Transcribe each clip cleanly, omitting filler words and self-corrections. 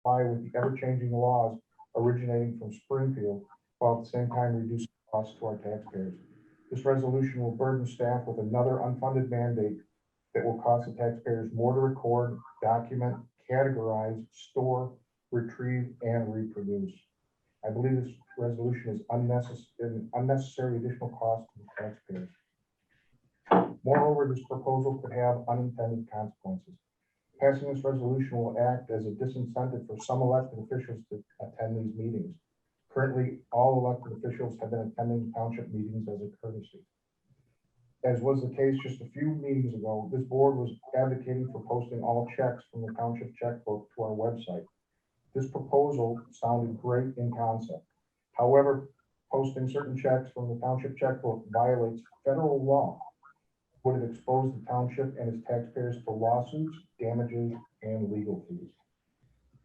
comply with the ever-changing laws originating from Springfield, while at the same time reducing costs to our taxpayers. This resolution will burden staff with another unfunded mandate that will cost the taxpayers more to record, document, categorize, store, retrieve, and reproduce. I believe this resolution is an unnecessary additional cost to the taxpayers. Moreover, this proposal could have unintended consequences. Passing this resolution will act as a disincentive for some elected officials to attend these meetings. Currently, all elected officials have been attending township meetings as a courtesy. As was the case just a few meetings ago, this board was advocating for posting all checks from the township checkbook to our website. This proposal sounded great in concept. However, posting certain checks from the township checkbook violates federal law, would have exposed the township and its taxpayers to lawsuits, damages, and legal fees.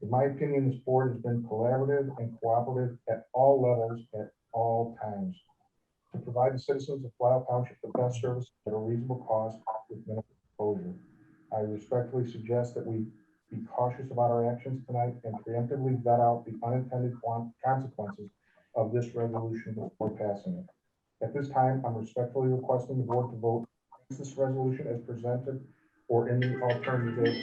In my opinion, this board has been collaborative and cooperative at all levels at all times to provide the citizens of Lisle Township the best service at a reasonable cost with minimal exposure. I respectfully suggest that we be cautious about our actions tonight and preemptively vet out the unintended consequences of this resolution before passing it. At this time, I'm respectfully requesting the board to vote against this resolution as presented or in the alternative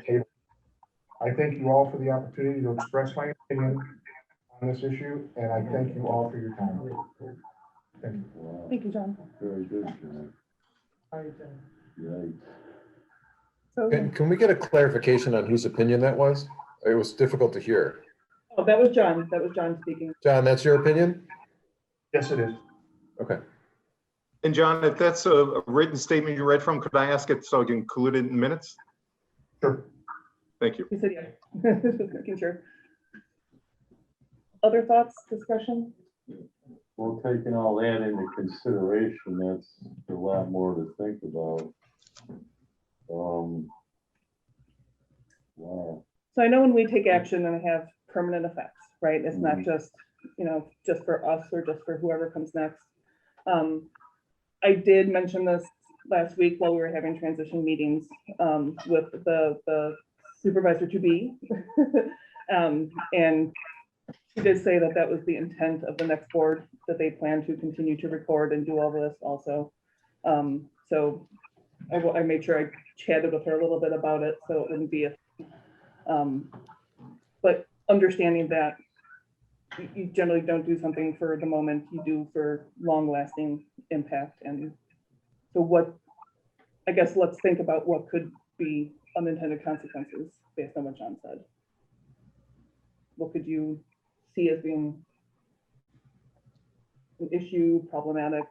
table. I thank you all for the opportunity to express my opinion on this issue, and I thank you all for your time. Thank you. Wow. Thank you, John. Very good, John. Yikes. So, Can we get a clarification on whose opinion that was? It was difficult to hear. oh, that was John. That was John speaking. John, that's your opinion? Yes, it is. Okay. And John, if that's a written statement you read from, could I ask it so I can include it in minutes? Sure. Thank you. He said, yeah. Just making sure. Other thoughts, discussion? Well, taking all that into consideration, that's a lot more to think about. Wow. So I know when we take action and have permanent effects, right? It's not Mhm. just, just for us or just for whoever comes next. I did mention this last week while we were having transition meetings with the supervisor to be. And she did say that that was the intent of the next board, that they plan to continue to record and do all this also. So I made sure I chatted with her a little bit about it, so it wouldn't be a, but understanding that you generally don't do something for the moment, you do for long lasting impact. And so I guess let's think about what could be unintended consequences based on what John said. What could you see as being an issue, problematic?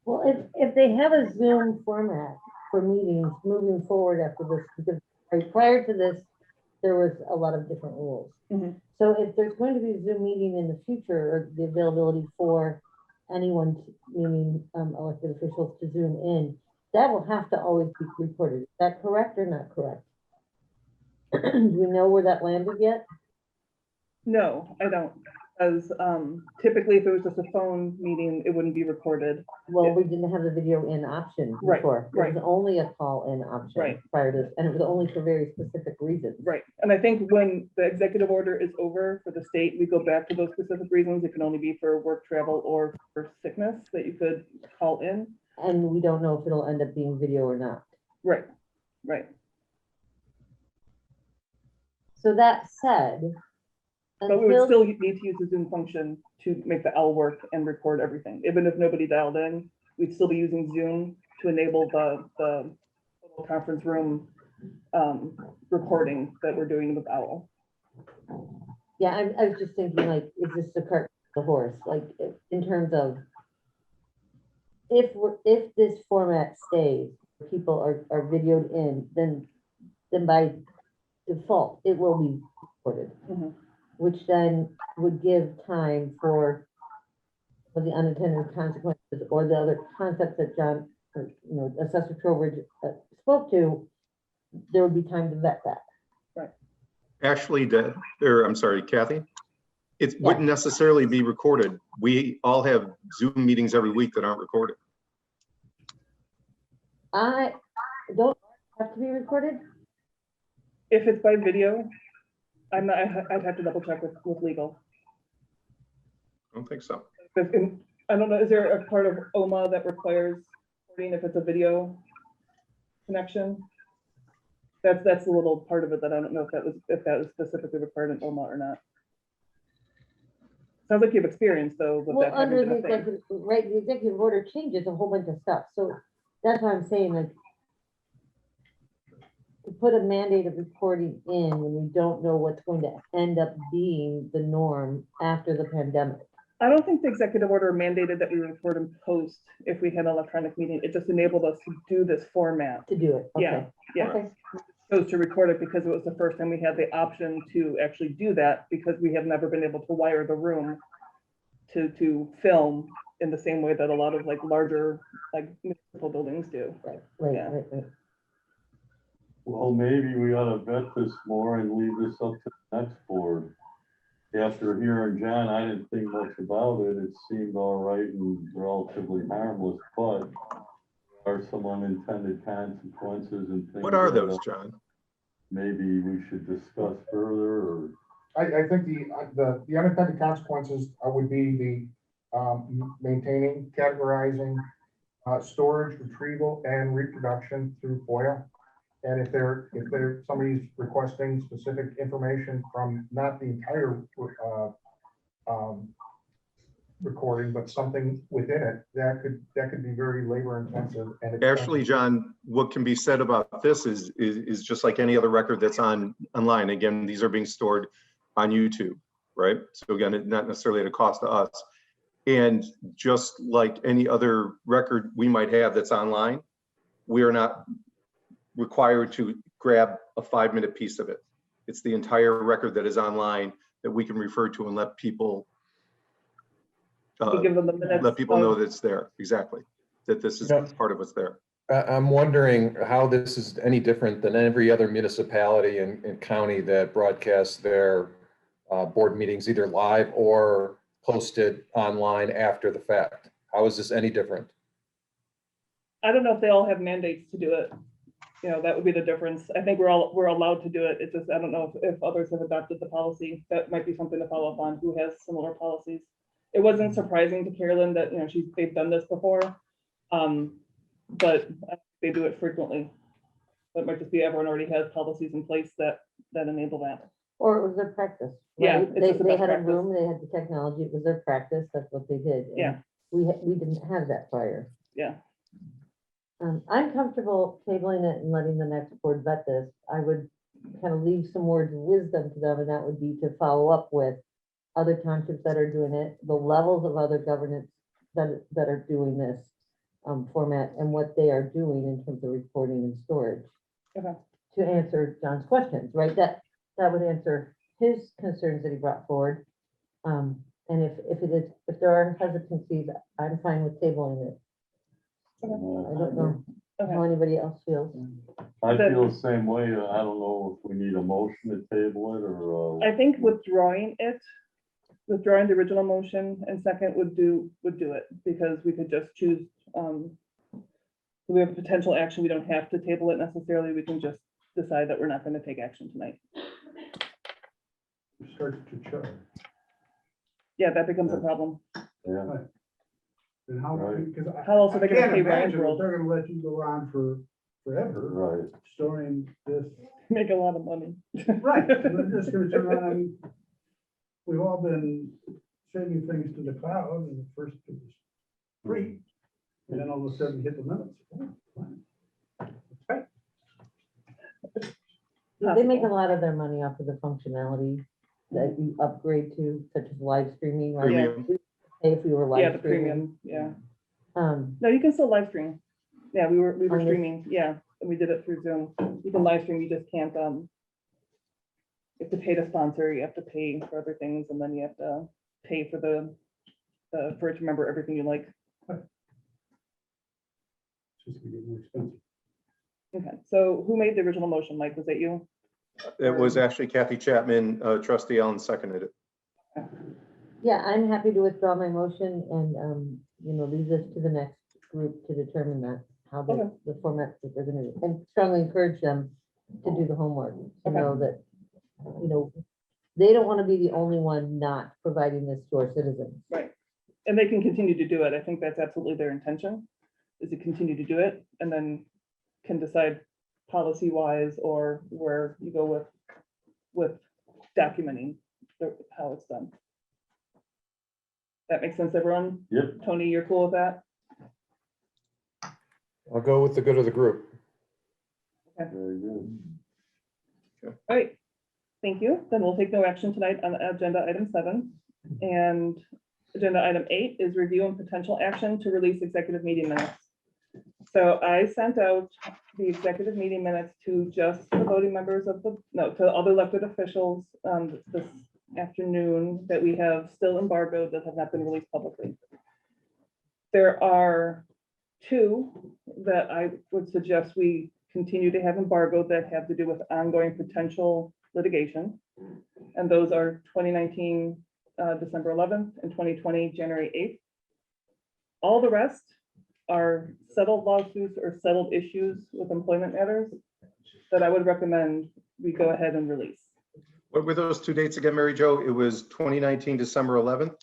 Well, if they have a Zoom format for meetings moving forward after this, because prior to this, there was a lot of different rules. Mhm. So if there's going to be a Zoom meeting in the future, or the availability for anyone, meaning elected officials, to Zoom in, that will have to always be recorded. Is that correct or not correct? Do we know where that landed yet? No, I don't. As typically, if it was just a phone meeting, it wouldn't be recorded. Well, we didn't have the video in option Right, before. There right. was only a call in option Right. prior to this, and it was only for very specific reasons. Right. And I think when the executive order is over for the state, we go back to those specific reasons. It can only be for work travel or for sickness that you could call in. And we don't know if it'll end up being video or not. Right, right. So that said, But we would until, still need to use the Zoom function to make the L work and record everything. Even if nobody dialed in, we'd still be using Zoom to enable the conference room recording that we're doing with OWL. yeah, I was just thinking, like, is this the cart before the horse? Like, in terms of, if this format stays, people are videoed in, then by default, it will be recorded. Mhm. Which then would give time for the unintended consequences or the other concepts that John, Assessor Trowbridge spoke to. There would be time to vet that. Actually, I'm sorry, Kathy, it wouldn't necessarily be recorded. We all have Zoom meetings every week that aren't recorded. I don't have to be recorded? If it's by video, I'm not, I'd have to double check with legal. I don't think so. I don't know, is there a part of OMA that requires recording if it's a video connection? That's a little part of it that I don't know if that was specifically required in OMA or not. Sounds like you have experience though with Well, that having under been the a thing. executive, right, the executive order changes a whole bunch of stuff, so that's why I'm saying, like, to put a mandate of recording in when we don't know what's going to end up being the norm after the pandemic. I don't think the executive order mandated that we record and post if we had an electronic meeting. It just enabled us to do this format. To do it, Yeah, okay. yeah. Okay. Chose to record it because it was the first time we had the option to actually do that, because we have never been able to wire the room to film in the same way that a lot of like larger like municipal buildings do. Right, Yeah. right. Well, maybe we ought to vet this more and leave this up to the next board. After hearing John, I didn't think much about it. It seemed all right and relatively harmless, but there are some unintended consequences and things. What are that, those, John? Maybe we should discuss further, or I think the unintended consequences would be the maintaining, categorizing, storage, retrieval, and reproduction through FOIA. And if somebody's requesting specific information from not the entire recording, but something within it, that could be very labor intensive and expensive. Actually, John, what can be said about this is just like any other record that's online. Again, these are being stored on YouTube, right? So again, it's not necessarily at a cost to us. And just like any other record we might have that's online, we are not required to grab a 5-minute piece of it. It's the entire record that is online that we can refer to and let people We give them the minutes know of- that it's there. Exactly, that this is Yeah. part of what's there. I'm wondering how this is any different than every other municipality and county that broadcasts their board meetings either live or posted online after the fact. How is this any different? I don't know if they all have mandates to do it. You know, that would be the difference. I think we're allowed to do it. It's just, I don't know if others have adopted the policy. That might be something to follow up on, who has similar policies. It wasn't surprising to Carolyn that, you know, they've done this before. But they do it frequently. That might just be everyone already has policies in place that enable that. Or it was their practice. Yeah, right? it's just the They best had a practice. room, they had the technology, it was their practice, that's what they did. and Yeah. We didn't have that prior. Yeah. I'm comfortable tabling it and letting the next board vet this. I would kind of leave some words of wisdom to them, and that would be to follow up with other townships that are doing it, the levels of other governance that are doing this format, and what they are doing in terms of reporting and storage. Okay. To answer John's questions, right? That would answer his concerns that he brought forward. And if there are hesitancies, I'm fine with tabling it. I don't know Okay. how anybody else feels. I feel the same way. I don't know if we need a motion to table it or. I think withdrawing the original motion and second would do it, because we could just choose, we have potential action. We don't have to table it necessarily. We can just decide that we're not going to take action tonight. Start to charge. Yeah, that becomes a problem. Yeah, And how, Right. because How else are they I gonna can't pay Ryan's imagine that World? they're gonna let you go on forever right. storing this. Make a lot of money. Right, they're just gonna turn around and we've all been saving things to the cloud and first it was free. And then all of a sudden hit the limits. Oh, fine. Right. They make a lot of their money off of the functionality that you upgrade to, such as live streaming, right? Premium. We pay if we were Yeah, live the streaming. premium, yeah. Um, No, you can still live stream. Yeah, we were On this- streaming, yeah, and we did it through Zoom. You can live stream, you just can't, you have to pay to sponsor, you have to pay for other things, and then you have to pay for for it to remember everything you like. It's just gonna get more expensive. Okay, so who made the original motion, Mike? Was that you? It was actually Kathy Chapman, trustee Ellen seconded it. yeah, I'm happy to withdraw my motion and, leave this to the next group to determine that. how Okay. the format that they're gonna do, and strongly encourage them to do the homework, to know that, you know, they don't wanna be the only one not providing this to our citizens. Right. And they can continue to do it. I think that's absolutely their intention, is to continue to do it and then can decide policy wise or where you go with documenting how it's done. That makes sense, everyone? Yep. Tony, you're cool with that? I'll go with the good of the group. Very good. All right, thank you. Then we'll take no action tonight on agenda item 7. And agenda item 8 is review and potential action to release executive meeting minutes. So I sent out the executive meeting minutes to just the voting members of to other elected officials this afternoon that we have still embargoed that have not been released publicly. There are 2 that I would suggest we continue to have embargoed that have to do with ongoing potential litigation. And those are 2019 December 11th and 2020 January 8th. All the rest are settled lawsuits or settled issues with employment matters that I would recommend we go ahead and release. What were those 2 dates again, Mary Jo? It was 2019, December 11th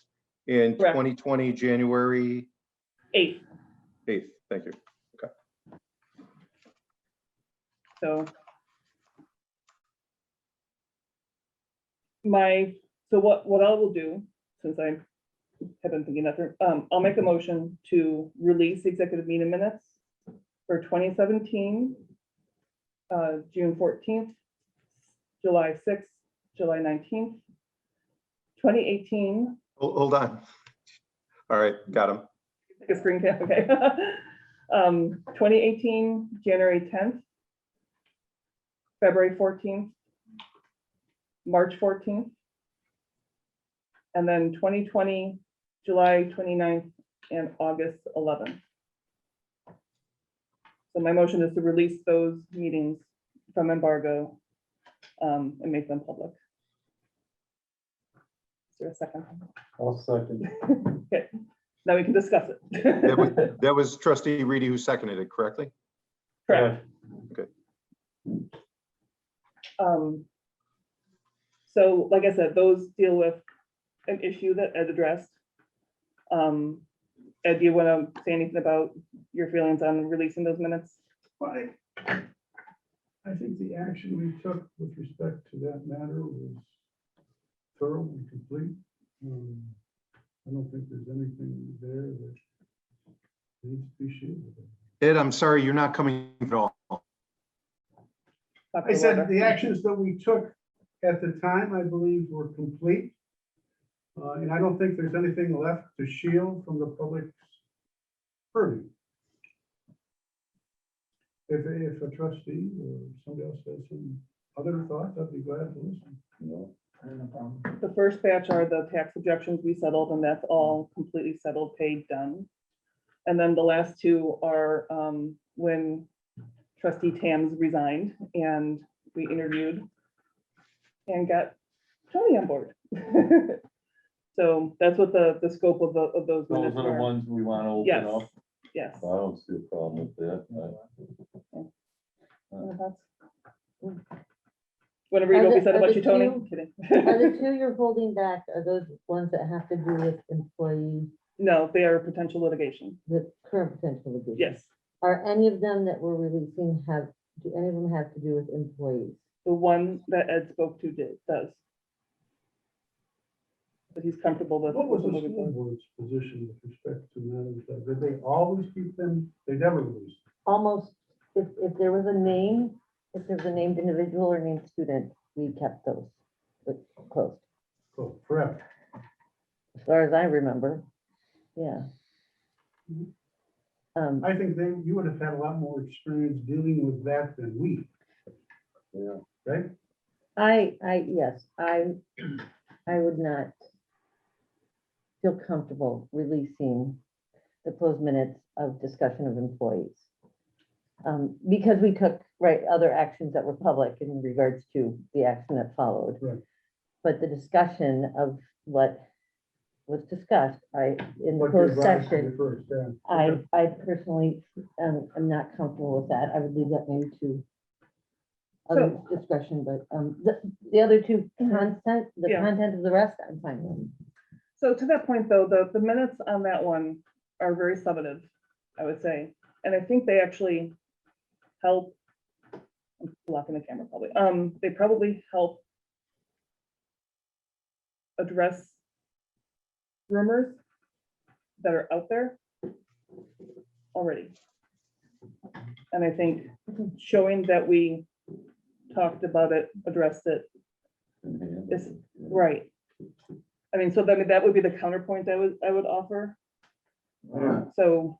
and Correct. 2020, January 8th. 8th. Thank you. So what I will do, since I have been thinking that, I'll make a motion to release executive meeting minutes for 2017, June 14th, July 6th, July 19th, 2018. Hold on. All right, got him. Take a screen cap, okay. 2018, January 10th, February 14th, March 14th, and then 2020, July 29th, and August 11th. So my motion is to release those meetings from embargo and make them public. Is there a second? I'll second. Okay, now we can discuss it. That was trustee Reedy who seconded it, correctly? Correct. Okay. So like I said, those deal with an issue that Ed addressed. Ed, do you want to say anything about your feelings on releasing those minutes? I think the action we took with respect to that matter was thorough and complete. I don't think there's anything there that needs to be shielded. Ed, I'm sorry, you're not coming at all. I said the actions that we took at the time, I believe, were complete. And I don't think there's anything left to shield from the public's purview. If a trustee or somebody else has some other thoughts, I'd be glad to listen. No. The first batch are the tax objections we settled, and that's all completely settled, paid, done. And then the last 2 are when trustee Tams resigned and we interviewed and got Tony on board. So that's what the scope of those Those minutes are the are. ones we want to open Yes. up. Yes. I don't see a problem with that. Want to read what we said Are about the you, Tony? two- Kidding. Are the 2 you're holding back, are those ones that have to do with employees, No, they are potential litigation. the current potential litigation? Yes. Are any of them that we're releasing do any of them have to do with employees? The one that Ed spoke to does. But he's comfortable with. What was the moving school forward. board's position with respect to matters like, did they always keep them, they never released? Almost, if there was a name, if there's a named individual or named student, we kept those closed, So forever. as far as I remember. Yeah. I think you would have had a lot more experience dealing with that than we, Yeah. right? Yes, I would not feel comfortable releasing the closed minutes of discussion of employees. Because we took, other actions that were public in regards to the action that followed. Right. But the discussion of what was discussed, in the What closed you brought session, first, yeah. I personally am not comfortable with that. I would leave that maybe to other discussion, but, the other two content, the Yeah. content of the rest, I'm fine with. So to that point, though, the minutes on that one are very summative, I would say. And I think they actually help. I'm blocking the camera probably. They probably help address rumors that are out there already. And I think showing that we talked about it, addressed it, is right. I mean, so that would be the counterpoint I would offer. So.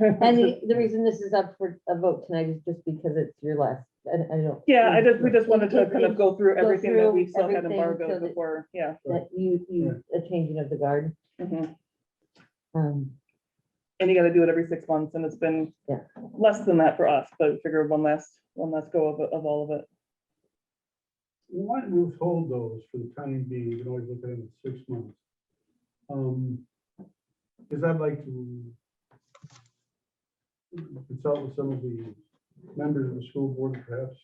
And the reason this is up for a vote tonight is just because it's your last, I don't. Yeah, we just wanted to kind of go through Go everything that we through still had everything so embargoed that- before, yeah. That a changing of the guard. Mhm. Um, And you gotta do it every 6 months, and it's been Yeah. less than that for us, but figure one last go of all of it. Why don't we hold those for the time being, you can always look at them in 6 months. Because I'd like to consult with some of the members of the school board, perhaps,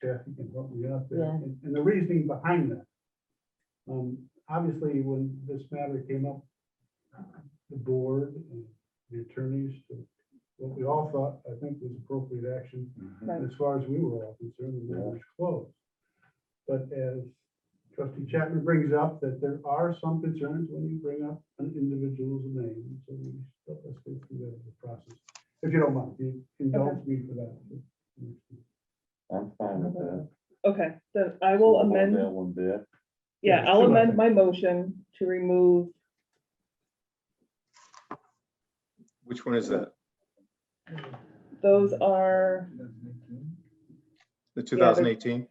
Kathy can help me out there, Yeah. and the reasoning behind that. Obviously, when this matter came up, the board and the attorneys, what we all thought, I think, was appropriate action. Right. As far as we were all concerned, the matter was closed. But as trustee Chapman brings up, that there are some concerns when you bring up an individual's name. So let's go through that process. If you don't mind, you indulge me for that. I'm fine with that. Okay, then I will So hold amend, that one back. yeah, there's I'll two, I amend think. my motion to remove Which one is that? those are, The 2018?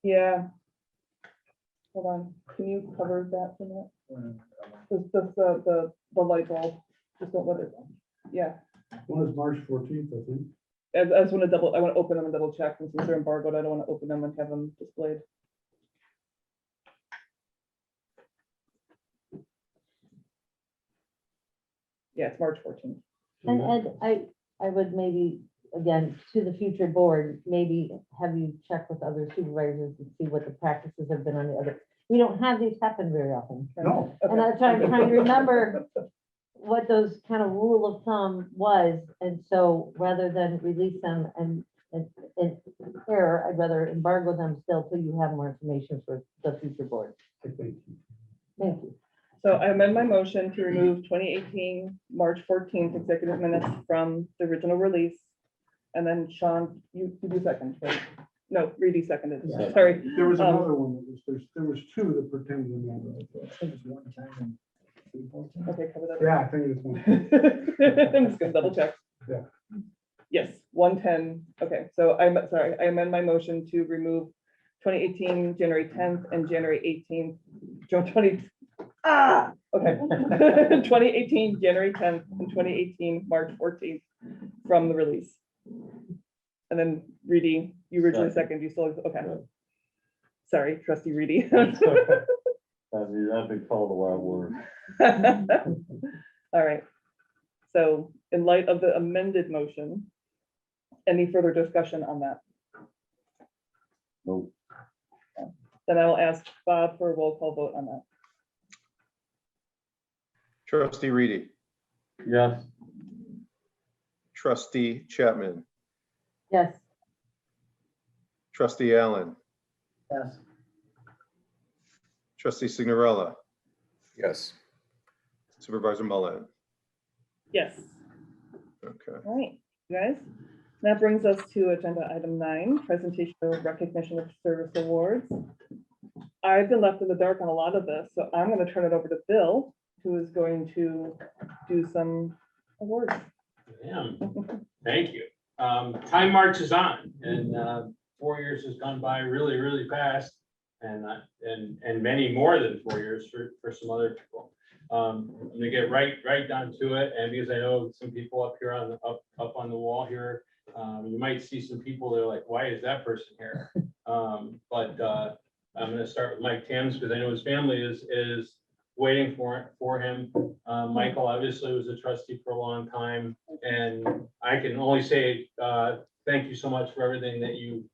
yeah. Hold on, can you cover that for that? Just the light bulb, just don't let it, yeah. One is March 14th, I think. I just want to I want to open them and double check, and since they're embargoed, I don't want to open them and have them displayed. Yeah, it's March 14th. And Ed, I would maybe, again, to the future board, maybe have you check with other supervisors and see what the practices have been on the other. We don't have these happen very often. No. And I'm trying to remember what those kind of rule of thumb was. And so rather than release them and error, I'd rather embargo them still till you have more information for the future board. I think. Thank you. So I amend my motion to remove 2018, March 14th executive minutes from the original release. And then Sean, you do second, right? No, Reedy seconded, Yeah. sorry. There was Um, another one that was, there was two that pretended to be. Okay, cover that. Yeah, I think it's one. I'm just gonna double check. Yeah. Yes, 110, okay, so sorry, I amend my motion to remove 2018, January 10th and January 18th, okay. 2018, January 10th and 2018, March 14th from the release. And then Reedy, you originally seconded, you still, okay. Yeah. Sorry, trustee Reedy. I've been called a lot worse. All right. So in light of the amended motion, any further discussion on that? Nope. Then I will ask Bob for a roll call vote on that. Trustee Reedy, Yes. trustee Chapman, Yes. trustee Allen, Yes. trustee Signorella, Yes. supervisor Mullen. Yes. Okay. All right, you guys. That brings us to agenda item 9, presentation of recognition of service awards. I've been left in the dark on a lot of this, so I'm going to turn it over to Bill, who is going to do some awards. Yeah, thank you. Time marches on, and 4 years has gone by really, really fast, and many more than 4 years for some other people. I'm gonna get right down to it, and because I know some people up here up on the wall here, you might see some people that are like, why is that person here? But I'm gonna start with Mike Tams because I know his family is waiting for him. Michael obviously was a trustee for a long time, and I can only say thank you so much for everything that you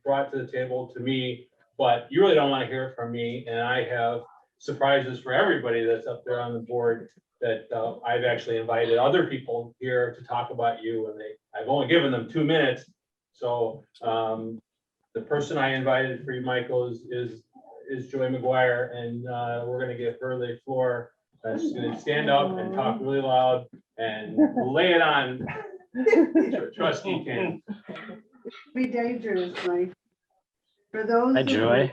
brought to the table to me. But you really don't want to hear it from me, and I have surprises for everybody that's up there on the board that I've actually invited other people here to talk about you, and I've only given them 2 minutes. So the person I invited for you, Michael, is Joy McGuire, and we're gonna give her the floor. She's gonna stand up and talk really loud and lay it on Trustee Tam. Be dangerous, Mike. For those. Hi, Joy.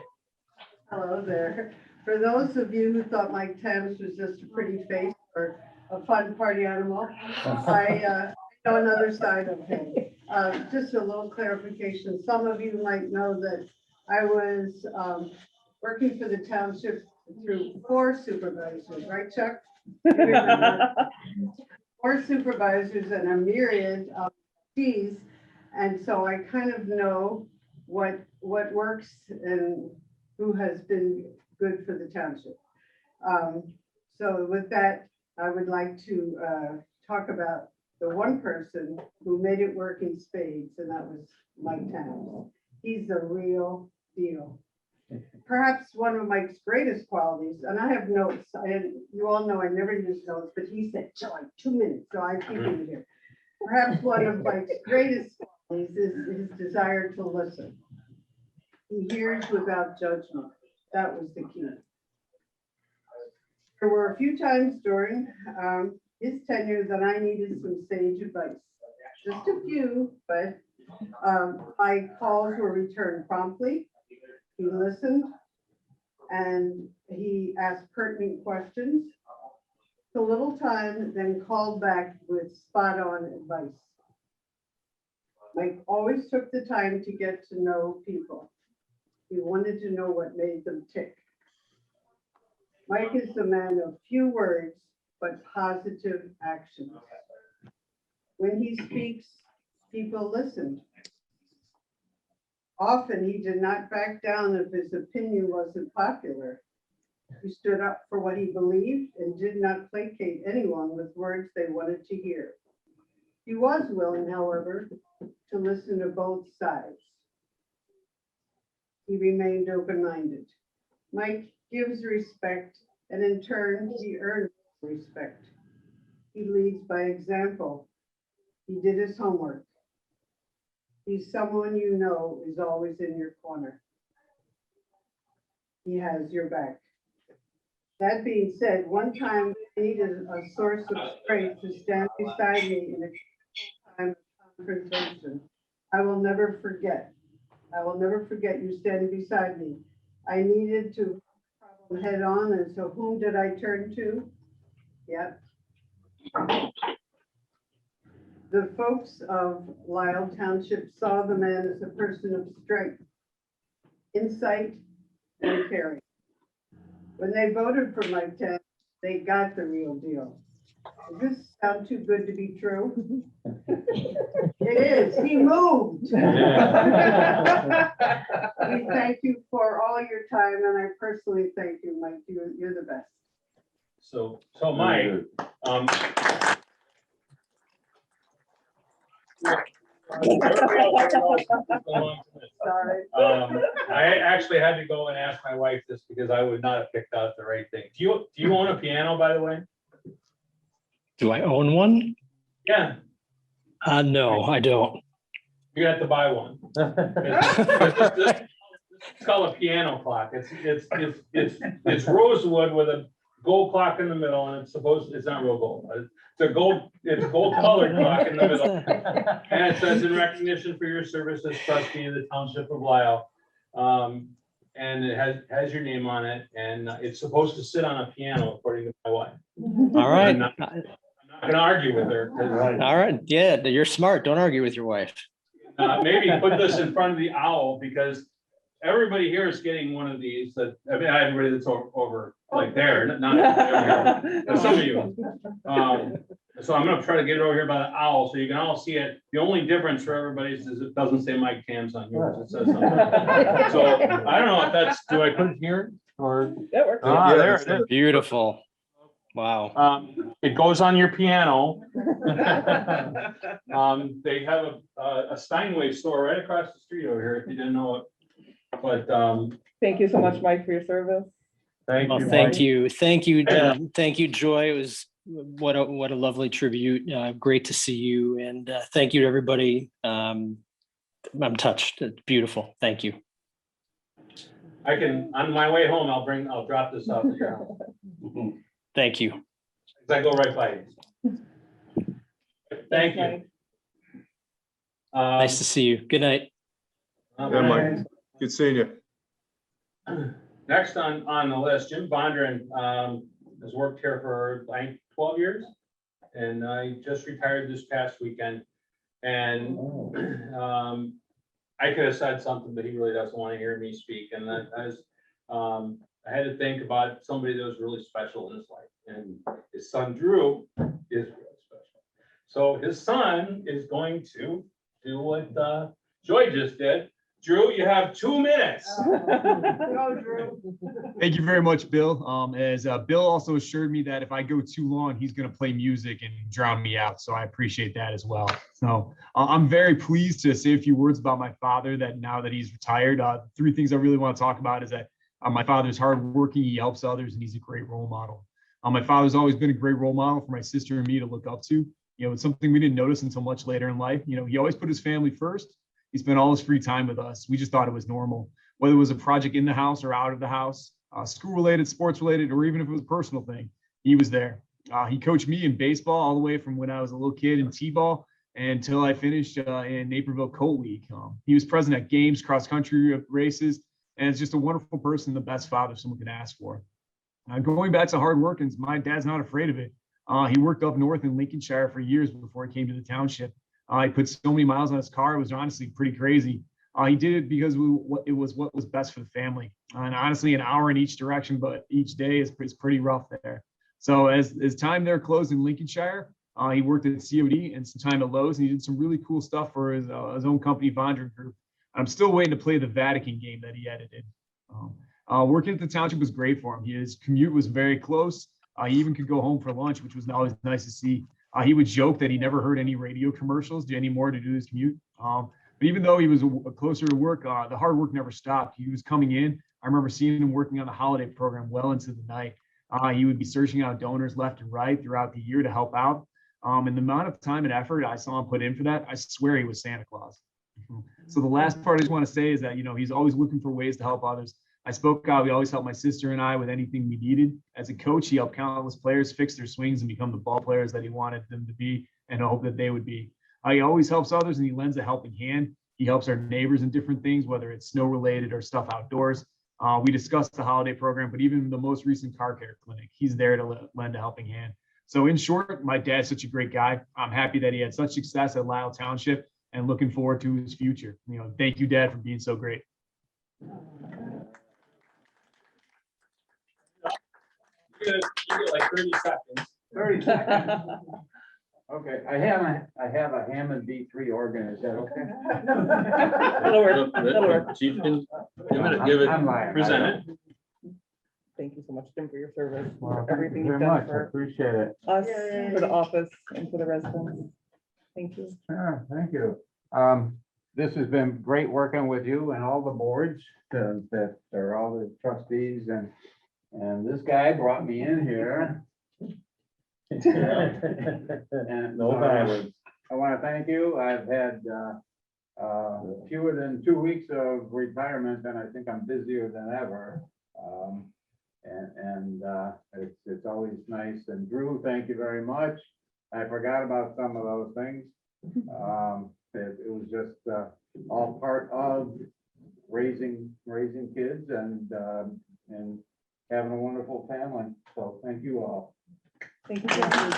Hello there. For those of you who thought Mike Tams was just a pretty face or a fun party animal, I know another side of him. Just a little clarification. Some of you might know that I was working for the township through 4 supervisors, right, Chuck? You remember? 4 supervisors and a myriad of Ds. And so I kind of know what works and who has been good for the township. So with that, I would like to talk about the one person who made it work in spades, and that was Mike Tams. He's the real deal. Perhaps one of Mike's greatest qualities, and I have notes, you all know I never use notes, but he said, Joy, 2 minutes, so I keep it here. Perhaps one of Mike's greatest qualities is his desire to listen. He hears without judgment. That was the key. There were a few times during his tenure that I needed some sage advice. Just a few, but my calls were returned promptly. He listened and he asked pertinent questions. A little time, then called back with spot on advice. Mike always took the time to get to know people. He wanted to know what made them tick. Mike is the man of few words, but positive actions. When he speaks, people listen. Often he did not back down if his opinion wasn't popular. He stood up for what he believed and did not placate anyone with words they wanted to hear. He was willing, however, to listen to both sides. He remained open-minded. Mike gives respect, and in turn, he earns respect. He leads by example. He did his homework. He's someone you know is always in your corner. He has your back. That being said, one time I needed a source of strength to stand beside me in a time of confrontation. I will never forget. I will never forget you standing beside me. I needed to problem head on, and so whom did I turn to? Yep. The folks of Lisle Township saw the man as a person of strength, insight, and caring. When they voted for Mike Tams, they got the real deal. Does this sound too good to be true? It is. He moved. We thank you for all your time, and I personally thank you, Mike. You're the best. So Mike, Sorry. I actually had to go and ask my wife this because I would not have picked out the right thing. Do you own a piano, by the way? Do I own one? Yeah, No, I don't. you have to buy one. It's called a piano clock. It's rosewood with a gold clock in the middle, and it's not real gold. It's gold colored clock in the middle. And it says, in recognition for your service as trustee of the Township of Lisle. And it has your name on it, and it's supposed to sit on a piano, according to my wife. All right. I'm not gonna argue with her. 'Cause, All right. Yeah, you're smart. Don't argue with your wife. maybe put this in front of the owl, because everybody here is getting one of these. Everybody that's over like there, not but some of you. So I'm gonna try to get it over here by the owl, so you can all see it. The only difference for everybody is it doesn't say Mike Tams on yours. It says something. So I don't know if that's, do I put it here or? That works. Ah, Yeah, there that's it is. Beautiful. Wow. It goes on your piano. They have a Steinway store right across the street over here, if you didn't know it. But, Thank you so much, Mike, for your service. thank Well, you. thank Mike. you. Thank you. Yeah. Thank you, Joy. It was what a lovely tribute. Great to see you. And thank you to everybody. I'm touched. It's beautiful. Thank you. I can, on my way home, I'll drop this off at your house. Thank you. 'Cause I go right by you. Thank you. Mike. Nice to see you. Good night. Yeah, Mike. Good seeing you. Next on the list, Jim Bondren has worked here for like 12 years. And I just retired this past weekend. And I could have said something, but he really doesn't want to hear me speak. And I had to think about somebody that was really special in his life. And his son Drew is really special. So his son is going to do what Joy just did. Drew, you have 2 minutes. Go, Drew. Thank you very much, Bill. As Bill also assured me that if I go too long, he's going to play music and drown me out. So I appreciate that as well. So I'm very pleased to say a few words about my father that now that he's retired. 3 things I really want to talk about is that my father's hardworking, he helps others, and he's a great role model. My father's always been a great role model for my sister and me to look up to. You know, it's something we didn't notice until much later in life. You know, he always put his family first. He spent all his free time with us. We just thought it was normal, whether it was a project in the house or out of the house, school related, sports related, or even if it was a personal thing, he was there. He coached me in baseball all the way from when I was a little kid in T-ball until I finished in Naperville Colt League. He was present at games, cross country races, and it's just a wonderful person, the best father someone could ask for. Going back to hard work, and my dad's not afraid of it. He worked up north in Lincolnshire for years before he came to the township. He put so many miles on his car. It was honestly pretty crazy. He did it because it was what was best for the family. And honestly, an hour in each direction, but each day is pretty rough there. So as time there closed in Lincolnshire, he worked at COD and some time at Lowe's, and he did some really cool stuff for his own company, Vondren Group. I'm still waiting to play the Vatican game that he edited. Working at the township was great for him. His commute was very close. He even could go home for lunch, which was always nice to see. He would joke that he never heard any radio commercials anymore to do his commute. But even though he was closer to work, the hard work never stopped. He was coming in. I remember seeing him working on the holiday program well into the night. He would be searching out donors left and right throughout the year to help out. And the amount of time and effort I saw him put in for that, I swear he was Santa Claus. So the last part I just want to say is that, you know, he's always looking for ways to help others. I spoke out, we always helped my sister and I with anything we needed. As a coach, he helped countless players fix their swings and become the ball players that he wanted them to be and hope that they would be. He always helps others and he lends a helping hand. He helps our neighbors in different things, whether it's snow related or stuff outdoors. We discussed the holiday program, but even the most recent car care clinic, he's there to lend a helping hand. So in short, my dad's such a great guy. I'm happy that he had such success at Lisle Township and looking forward to his future. You know, thank you, Dad, for being so great. You get like 30 seconds. 30 seconds. Okay, I have a Hammond B3 organ, is that okay? That'll work. That'll work. Chief can give it, I'm lying. present it. Thank you so much, Jim, for your service, Well, for thank you everything you've very done much, I for appreciate it. us, Yay. for the office, and for the residents. Thank you. Thank you. This has been great working with you and all the boards that are all the trustees and this guy brought me in here. And No violence. I want to thank you. I've had fewer than 2 weeks of retirement, and I think I'm busier than ever. It's always nice. And Drew, thank you very much. I forgot about some of those things. It was just all part of raising kids and having a wonderful family. So thank you all. Thank you. Jim.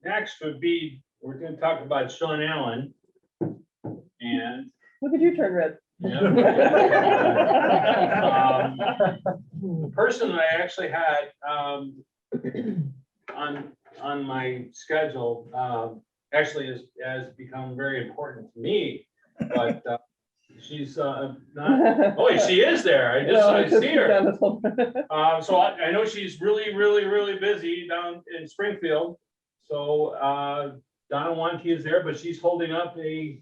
Next would be, we're gonna talk about Sean Allen. And Look at you turn red. The person that I actually had on my schedule actually has become very important to me, but she's not, oh, she is there. I see her. So I know she's really busy down in Springfield. So Donna Wanke is there, but she's holding up a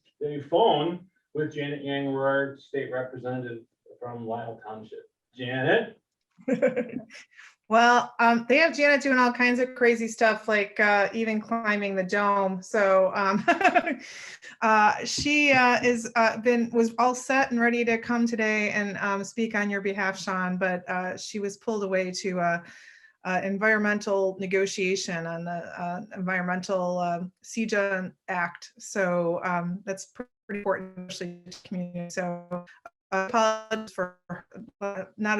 phone with Janet Yang, our state representative from Lisle Township. Janet? Well, they have Janet doing all kinds of crazy stuff, like even climbing the dome. So she was all set and ready to come today and speak on your behalf, Sean, but she was pulled away to environmental negotiation on the environmental CEJA Act. So that's pretty important, especially to the community. So apologies for not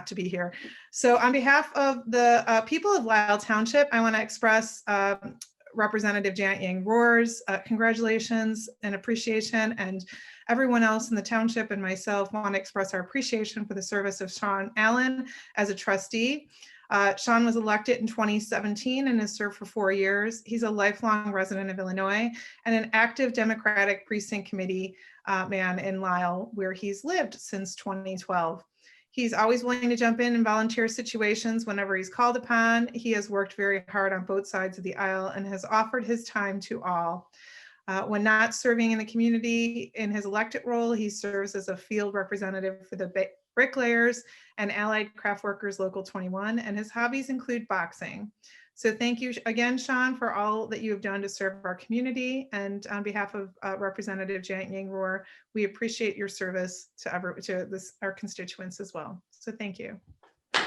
to be here. So on behalf of the people of Lisle Township, I want to express Representative Janet Yang Rohr's congratulations and appreciation, and everyone else in the township and myself want to express our appreciation for the service of Sean Allen as a trustee. Sean was elected in 2017 and has served for 4 years. He's a lifelong resident of Illinois and an active Democratic Precinct Committee man in Lisle, where he's lived since 2012. He's always willing to jump in volunteer situations whenever he's called upon. He has worked very hard on both sides of the aisle and has offered his time to all. When not serving in the community in his elected role, he serves as a field representative for the Bricklayers and Allied Craft Workers Local 21, and his hobbies include boxing. So thank you again, Sean, for all that you have done to serve our community. And on behalf of Representative Janet Yang Rohr, we appreciate your service to our constituents as well. So thank you. 4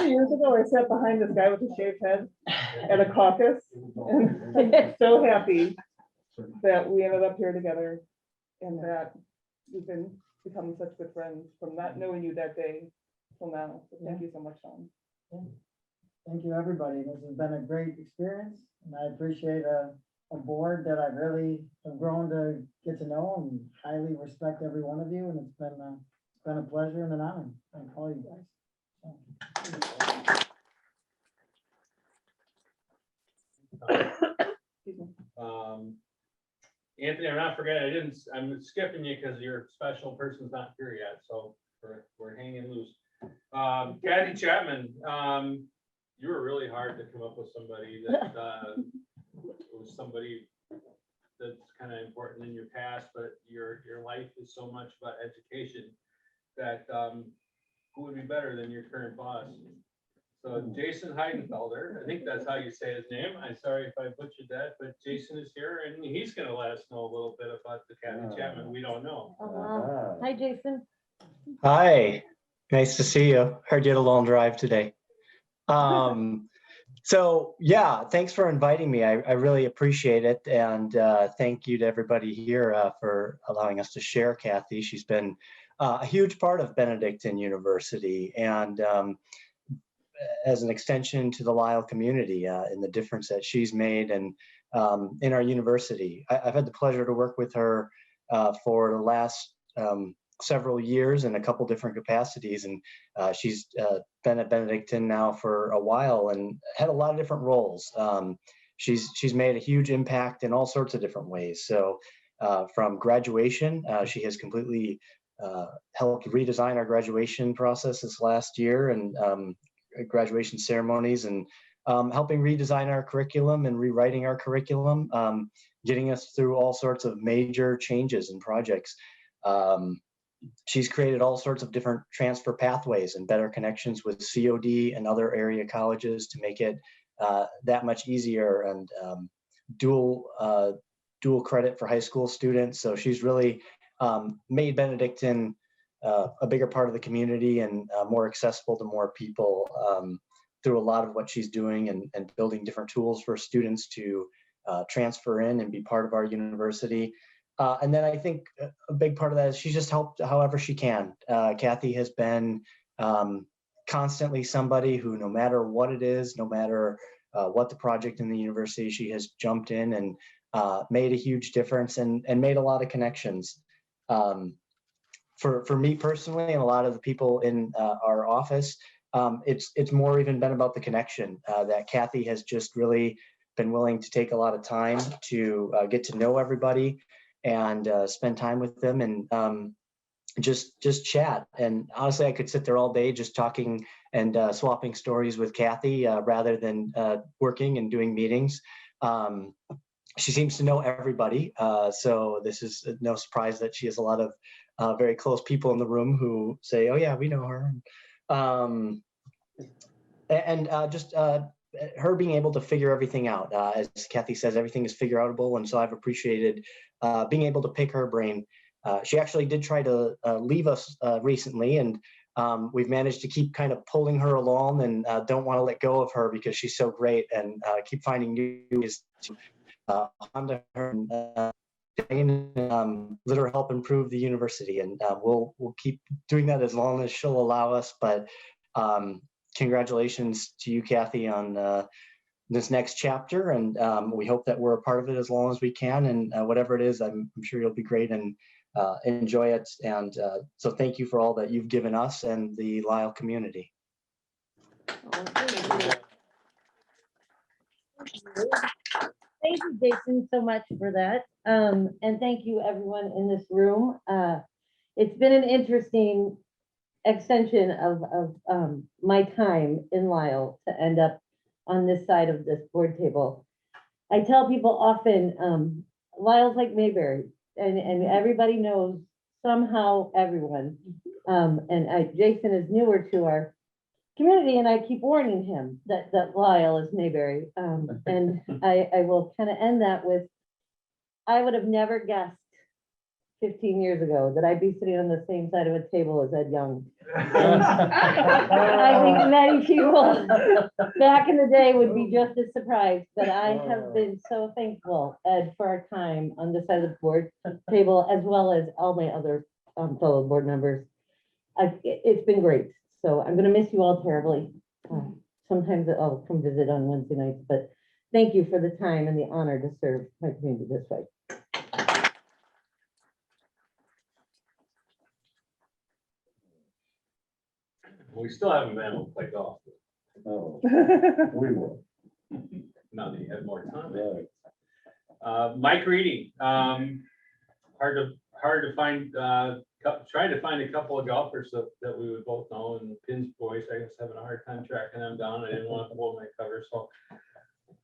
years ago, I sat behind this guy with a shaved head at a caucus, and I'm so happy that we ended up here together and that we've become such good friends from not knowing you that day till now. So thank you so much, Sean. Thank you, everybody. This has been a great experience, and I appreciate a board that I really have grown to get to know and highly respect every one of you. And it's been a pleasure and an honor. Thank all you guys. Anthony, I'm not forgetting, I'm skipping you because your special person's not here yet, so we're hanging loose. Kathy Chapman, you were really hard to come up with somebody that was somebody that's kind of important in your past, but your life is so much about education that who would be better than your current boss? So Jason Heidenfelder, I think that's how you say his name. I'm sorry if I butchered that, but Jason is here and he's going to let us know a little bit about the Kathy Chapman we don't know. Hi, Jason. Hi, nice to see you. Heard you had a long drive today. So yeah, thanks for inviting me. I really appreciate it. And thank you to everybody here for allowing us to share Kathy. She's been a huge part of Benedictine University and as an extension to the Lisle community and the difference that she's made and in our university. I've had the pleasure to work with her for the last several years in a couple different capacities, and she's been at Benedictine now for a while and had a lot of different roles. She's made a huge impact in all sorts of different ways. So from graduation, she has completely helped redesign our graduation process this last year and graduation ceremonies and helping redesign our curriculum and rewriting our curriculum, getting us through all sorts of major changes and projects. She's created all sorts of different transfer pathways and better connections with COD and other area colleges to make it that much easier and dual credit for high school students. So she's really made Benedictine a bigger part of the community and more accessible to more people through a lot of what she's doing and building different tools for students to transfer in and be part of our university. And then I think a big part of that is she's just helped however she can. Kathy has been constantly somebody who, no matter what it is, no matter what the project in the university, she has jumped in and made a huge difference and made a lot of connections. For me personally, and a lot of the people in our office, it's more even been about the connection that Kathy has just really been willing to take a lot of time to get to know everybody and spend time with them and just chat. And honestly, I could sit there all day just talking and swapping stories with Kathy rather than working and doing meetings. She seems to know everybody, so this is no surprise that she has a lot of very close people in the room who say, "Oh yeah, we know her." Just her being able to figure everything out, as Kathy says, everything is figure outable, and so I've appreciated being able to pick her brain. She actually did try to leave us recently, and we've managed to keep kind of pulling her along, and don't want to let go of her because she's so great, and keep finding new ways to onto her and let her help improve the university. And we'll keep doing that as long as she'll allow us. But congratulations to you, Kathy, on this next chapter, and we hope that we're a part of it as long as we can. And whatever it is, I'm sure you'll be great and enjoy it. And so thank you for all that you've given us and the Lisle community. Thank you, Jason, so much for that. And thank you, everyone in this room. It's been an interesting extension of my time in Lisle to end up on this side of this board table. I tell people often, Lisle's like Mayberry, and everybody knows somehow everyone. Jason is newer to our community, and I keep warning him that Lisle is Mayberry. And I will kind of end that with, I would have never guessed 15 years ago that I'd be sitting on the same side of a table as Ed Young. I think many people back in the day would be just as surprised, but I have been so thankful, Ed, for our time on this side of the board table, as well as all my other fellow board members. It's been great. So I'm going to miss you all terribly. Sometimes I'll come visit on Wednesday nights, but thank you for the time and the honor to serve my community this way. We still haven't been able to play golf. Oh, we will. Now that you have more time. Mike Reading, hard to find, try to find a couple of golfers that we would both know, and Pins boys, I guess, having a hard time tracking them down. I didn't want to blow my cover, so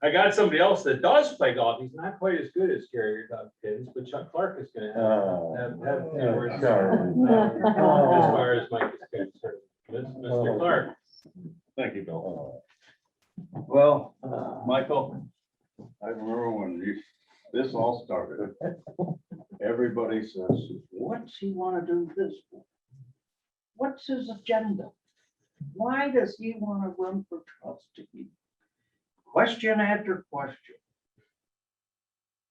I got somebody else that does play golf. He's not quite as good as Gary Pins, but Chuck Clark is going to have a few words as far as Mike is concerned. Mr. Clark. Thank you, Bill. Well, Michael, I remember when this all started. Everybody says, what's he want to do this for? What's his agenda? Why does he want to run for trustee? Question after question.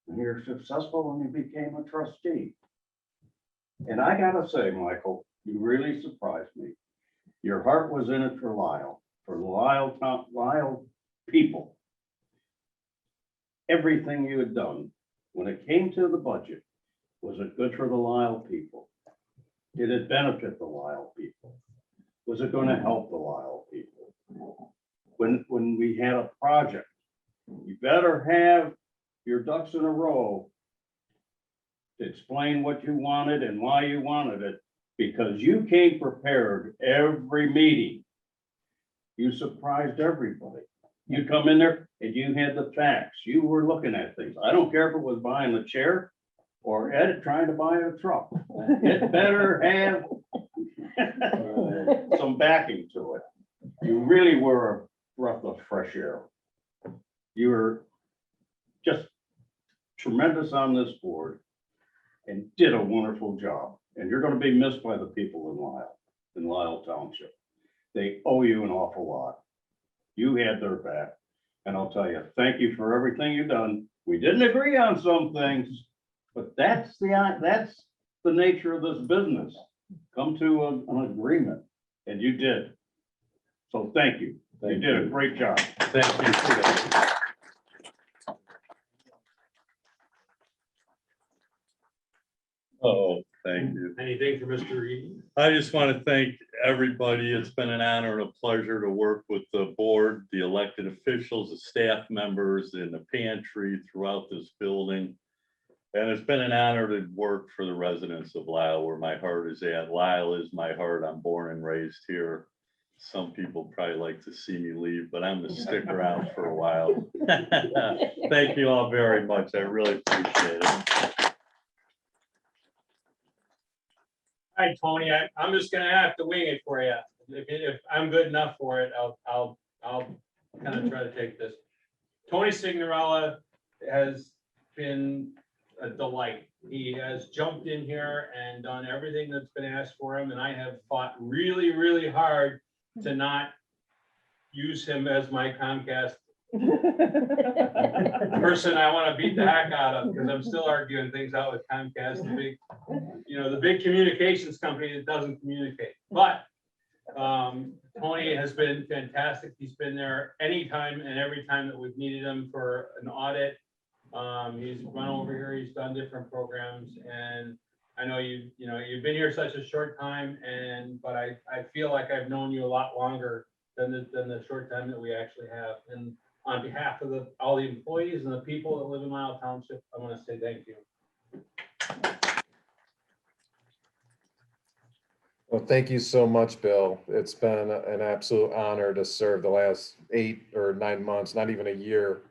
And you're successful when you became a trustee. And I gotta say, Michael, you really surprised me. Your heart was in it for Lisle, for the Lisle people. Everything you had done when it came to the budget, was it good for the Lisle people? Did it benefit the Lisle people? Was it going to help the Lisle people? When we had a project, you better have your ducks in a row to explain what you wanted and why you wanted it, because you came prepared every meeting. You surprised everybody. You come in there and you had the facts. You were looking at things. I don't care if it was buying a chair or Ed trying to buy a truck. It better have some backing to it. You really were a breath of fresh air. You were just tremendous on this board and did a wonderful job. And you're going to be missed by the people in Lisle Township. They owe you an awful lot. You had their back. And I'll tell you, thank you for everything you've done. We didn't agree on some things, but that's the nature of this business. Come to an agreement, and you did. So thank you. You did a great job. Thank you. Oh, thank you. Anything for Mr. Reed? I just want to thank everybody. It's been an honor and a pleasure to work with the board, the elected officials, the staff members in the pantry throughout this building. And it's been an honor to work for the residents of Lisle, where my heart is at. Lisle is my heart. I'm born and raised here. Some people probably like to see me leave, but I'm gonna stick around for a while. Thank you all very much. I really appreciate it. Hi, Tony, I'm just gonna have to wing it for you. If I'm good enough for it, I'll kind of try to take this. Tony Signorella has been a delight. He has jumped in here and done everything that's been asked for him, and I have fought really, really hard to not use him as my Comcast person I want to beat the heck out of, because I'm still arguing things out with Comcast, the big communications company that doesn't communicate. But Tony has been fantastic. He's been there anytime and every time that we've needed him for an audit. He's run over here, he's done different programs, and I know you've been here such a short time, but I feel like I've known you a lot longer than the short time that we actually have. And on behalf of all the employees and the people that live in Lisle Township, I want to say thank you. Well, thank you so much, Bill. It's been an absolute honor to serve the last 8 or 9 months, not even a year,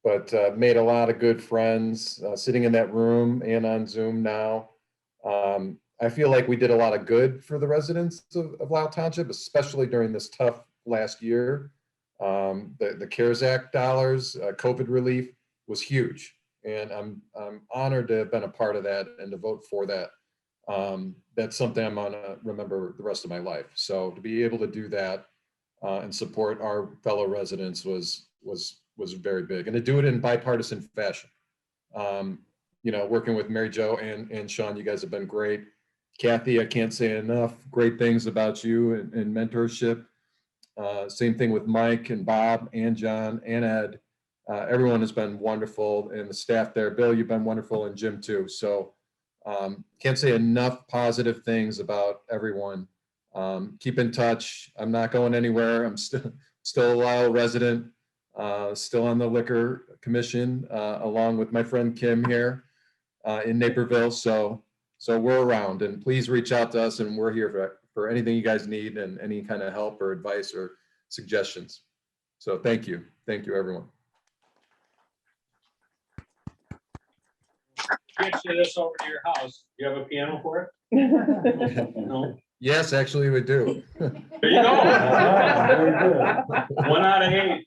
but made a lot of good friends sitting in that room and on Zoom now. I feel like we did a lot of good for the residents of Lisle Township, especially during this tough last year. The CARES Act dollars, COVID relief was huge. And I'm honored to have been a part of that and to vote for that. That's something I'm gonna remember the rest of my life. So to be able to do that and support our fellow residents was very big, and to do it in bipartisan fashion. Working with Mary Jo and Sean, you guys have been great. Kathy, I can't say enough great things about you and mentorship. Same thing with Mike and Bob and John and Ed. Everyone has been wonderful, and the staff there. Bill, you've been wonderful, and Jim too. So can't say enough positive things about everyone. Keep in touch. I'm not going anywhere. I'm still a Lisle resident, still on the Liquor Commission, along with my friend Kim here in Naperville. So we're around, and please reach out to us, and we're here for anything you guys need and any kind of help or advice or suggestions. So thank you, everyone. Can't share this over to your house. Do you have a piano for it? No. Yes, actually we do. There you go. Very good. 1 out of 8.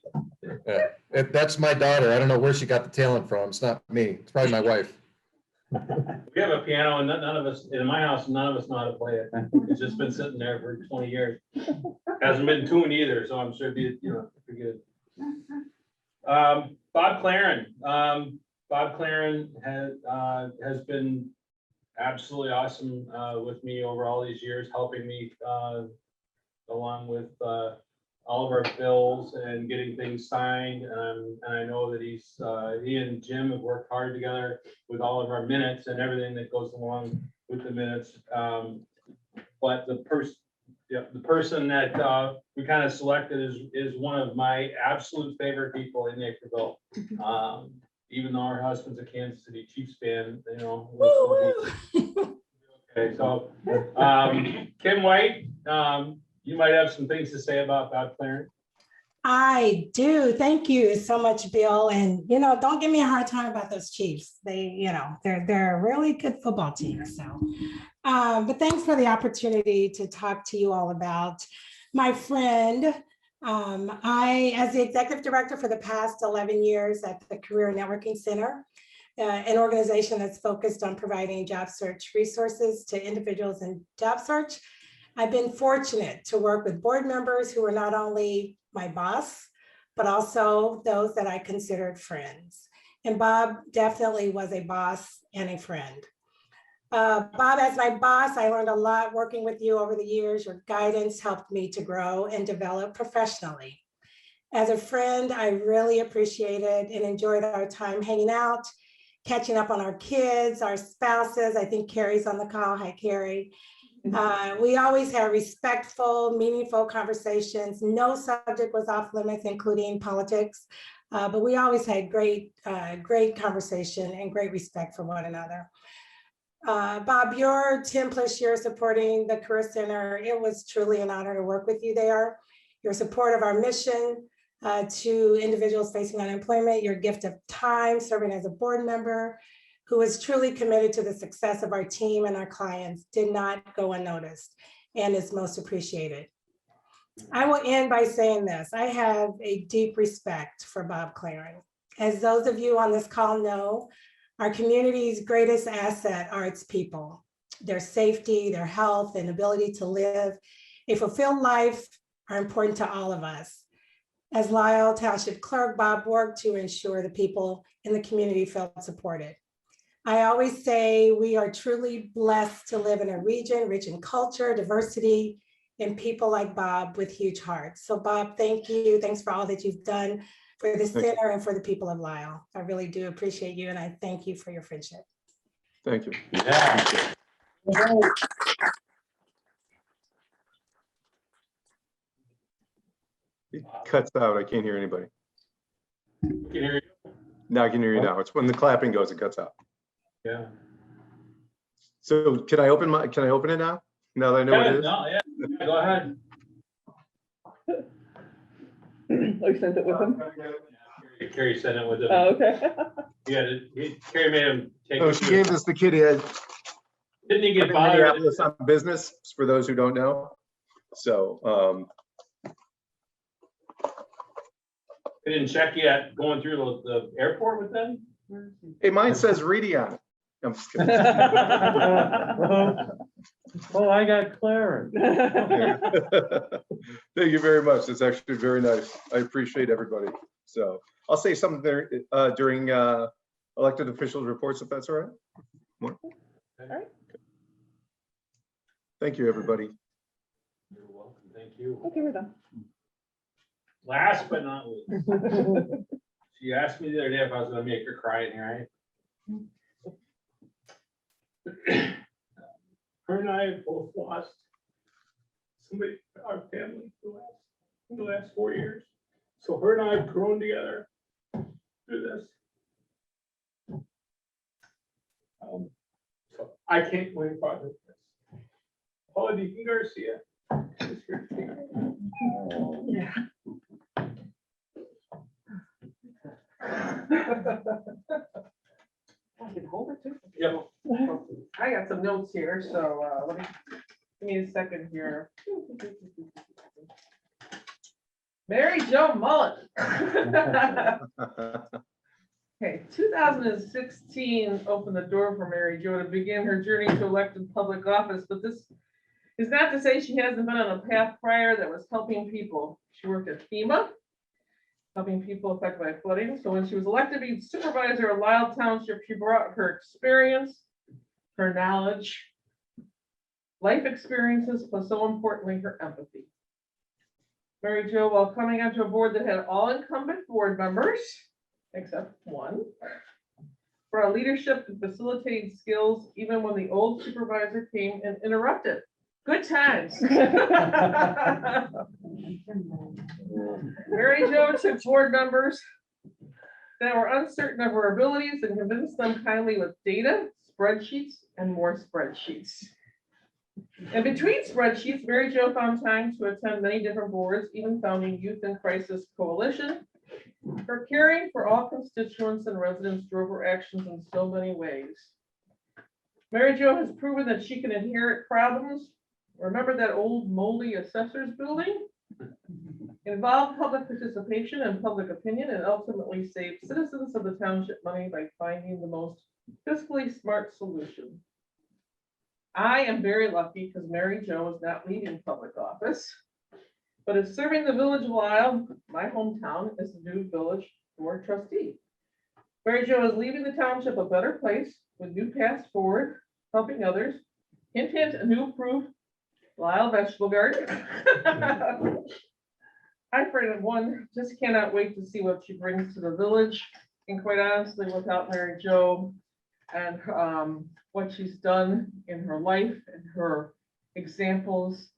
Yeah. That's my daughter. I don't know where she got the talent from. It's not me. It's probably my wife. We have a piano, and none of us in my house, none of us know how to play it. It's just been sitting there for 20 years. Hasn't been tuned either, so I'm sure it'd be pretty good. Bob Claren. Bob Claren has been absolutely awesome with me over all these years, helping me along with all of our bills and getting things signed. And I know that he and Jim have worked hard together with all of our minutes and everything that goes along with the minutes. But the person that we kind of selected is one of my absolute favorite people in Naperville. Even though our husband's a Kansas City Chiefs fan, okay, so Kim White, you might have some things to say about Bob Claren. I do. Thank you so much, Bill. And don't give me a hard time about those Chiefs. They're a really good football team. So, but thanks for the opportunity to talk to you all about my friend. As the executive director for the past 11 years at the Career Networking Center, an organization that's focused on providing job search resources to individuals in job search, I've been fortunate to work with board members who are not only my boss, but also those that I considered friends. And Bob definitely was a boss and a friend. Bob, as my boss, I learned a lot working with you over the years. Your guidance helped me to grow and develop professionally. As a friend, I really appreciated and enjoyed our time hanging out catching up on our kids, our spouses. I think Carrie's on the call. Hi, Carrie. We always had respectful, meaningful conversations. No subject was off limits, including politics. But we always had great conversation and great respect for one another. Bob, your 10+ years supporting the Career Center, it was truly an honor to work with you there. Your support of our mission to individuals facing unemployment, your gift of time serving as a board member who is truly committed to the success of our team and our clients did not go unnoticed and is most appreciated. I will end by saying this. I have a deep respect for Bob Claren. As those of you on this call know, our community's greatest asset are its people, their safety, their health, and ability to live a fulfilled life are important to all of us. As Lisle Township Clerk, Bob worked to ensure the people in the community felt supported. I always say we are truly blessed to live in a region rich in culture, diversity, and people like Bob with huge hearts. So Bob, thank you. Thanks for all that you've done for the center and for the people of Lisle. I really do appreciate you, and I thank you for your friendship. Thank you. Yeah. It cuts out. I can't hear anybody. Can you hear you? Now I can hear you now. It's when the clapping goes, it cuts out. Yeah. So can I open it now? Now that I know what it is? No, yeah. Go ahead. Oh, you sent it with him? Carrie sent it with him. Oh, okay. Yeah, Carrie made him take No, it. she gave this to Kitty. Didn't he get bothered? Minneapolis on business, for those who don't know. So, They didn't check yet going through the airport with them? hey, mine says Reedy on it. I'm just kidding. Oh, I got Clarence. Thank you very much. That's actually very nice. I appreciate everybody. So I'll say something there during elected officials reports, if that's all right. All right. Thank you, everybody. You're welcome. Thank you. Okay, we're done. Last but not least. She asked me the other day if I was gonna make her cry in here, right? Her and I have both lost somebody in our family in the last 4 years. So her and I have grown together through this. So I can't go any farther with this. Paula Deacon Garcia is here tonight. Yeah. I can hold it too. Yeah. I got some notes here, so let me, give me a second here. Mary Jo Mullen. Okay, 2016 opened the door for Mary Jo to begin her journey to elected public office, but this is not to say she hasn't been on a path prior that was helping people. She worked at FEMA, helping people affected by flooding. So when she was elected to be supervisor of Lisle Township, she brought her experience, her knowledge, life experiences, but so importantly, her empathy. Mary Jo, while coming onto a board that had all incumbent board members, except one, brought leadership and facilitating skills even when the old supervisor came and interrupted. Good times. Mary Jo took board members that were uncertain of her abilities and convinced them kindly with data, spreadsheets, and more spreadsheets. In between spreadsheets, Mary Jo found time to attend many different boards, even founding Youth in Crisis Coalition. Her caring for all constituents and residents drove her actions in so many ways. Mary Jo has proven that she can inherit problems. Remember that old moldy assessor's building? Involve public participation and public opinion, and ultimately save citizens of the township money by finding the most fiscally smart solution. I am very lucky because Mary Jo is not leaving public office, but is serving the village of Lisle, my hometown, as the new village board trustee. Mary Jo is leaving the township a better place with new paths forward, helping others. Hint, hint, a new approved Lisle vegetable garden. I, for one, just cannot wait to see what she brings to the village And quite honestly, without Mary Jo and what she's done in her life and her examples,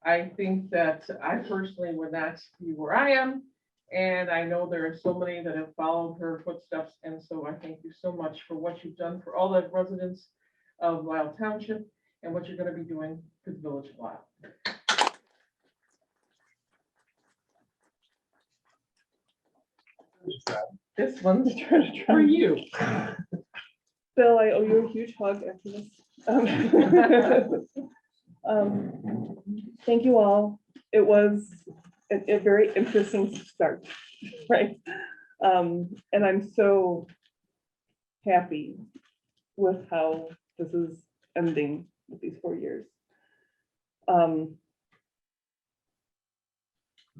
I think that I personally would not be where I am. And I know there are so many that have followed her footsteps. And so I thank you so much for what you've done for all the residents of Lisle Township and what you're going to be doing for the village of Lisle. This one's for you. Bill, I owe you a huge hug after this. Thank you all. It was a very interesting start, right? And I'm so happy with how this is ending with these 4 years.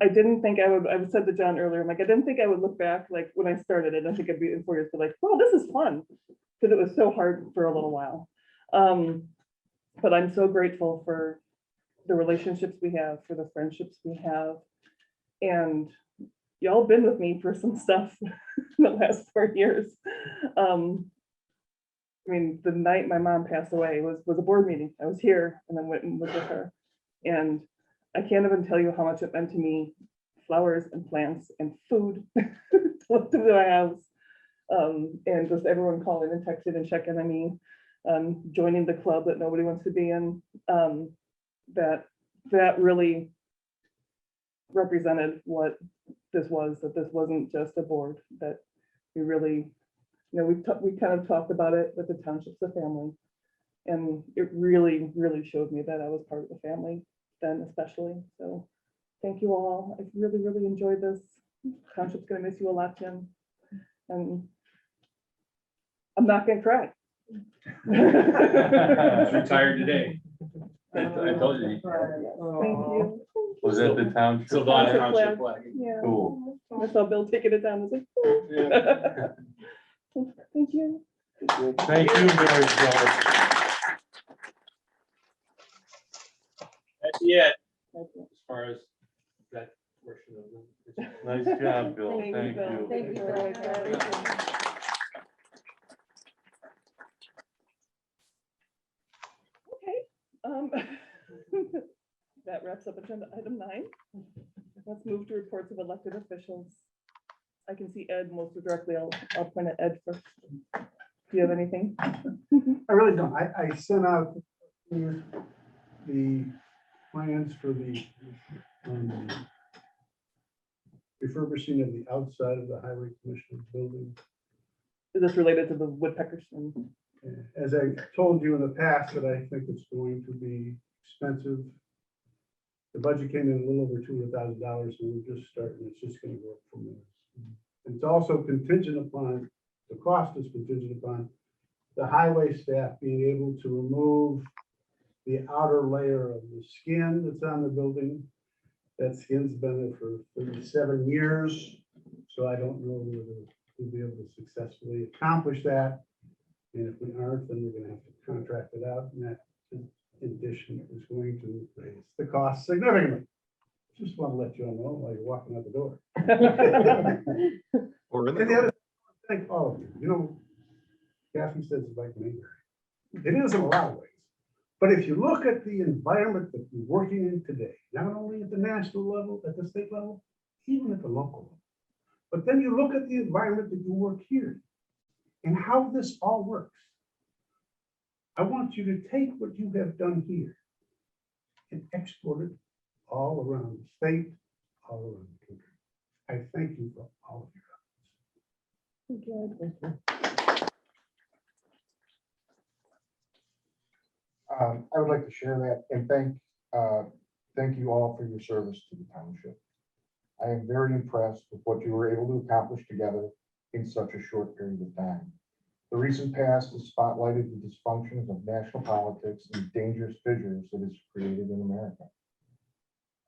I didn't think I would, I said to John earlier, I'm like, I didn't think I would look back, like when I started, I didn't think I'd be in 4 years, but like, oh, this is fun. Because it was so hard for a little while. But I'm so grateful for the relationships we have, for the friendships we have. And y'all been with me for some stuff in the last 4 years. I mean, the night my mom passed away was a board meeting. I was here and then went and was with her. And I can't even tell you how much it meant to me, flowers and plants and food to my house. And just everyone calling and texting and checking on me, joining the club that nobody wants to be in. That really represented what this was, that this wasn't just a board, that we really, you know, we kind of talked about it with the township's a family. And it really, really showed me that I was part of the family then, especially. So thank you all. I really, really enjoyed this. Township's gonna miss you a lot, Jim. And I'm not gonna cry. He's retired today. I told you. Thank you. Was that the township? Sylvania Township Township flag. flag. Yeah. Cool. I saw Bill taking it down. I was like, oh. Thank you. Thank you, Mary Jo. That's it, as far as that portion of them. Nice job, Bill. Thank you, Thank Bill. you. Thank you for very everything. Okay. That wraps up agenda item 9. Let's move to reports of elected officials. I can see Ed most directly. I'll point at Ed first. Do you have anything? I really don't. I sent out the plans for the refurbishing of the outside of the highway commissioner's building. Is this related to the woodpeckers? As I told you in the past, that I think it's going to be expensive. The budget came in a little over $200,000, and we're just starting. It's just going to go up from there. And it's also contingent upon, the cost is contingent upon the highway staff being able to remove the outer layer of the skin that's on the building. That skin's been there for 37 years, so I don't know whether we'll be able to successfully accomplish that. And if we aren't, then we're gonna have to contract it out, and that in addition is going to raise the cost significantly. Just want to let you all know while you're walking out the door. Or in And the the, other, thank all of you. You know, Kathy says it's like Mayberry. It is in a lot of ways. But if you look at the environment that we're working in today, not only at the national level, at the state level, even at the local level, but then you look at the environment that you work here and how this all works. I want you to take what you have done here and export it all around the state, all around the country. I thank you for all of your efforts. Thank you. I would like to share that and thank you all for your service to the township. I am very impressed with what you were able to accomplish together in such a short period of time. The recent past has spotlighted the dysfunctions of national politics and dangerous fissures that is created in America.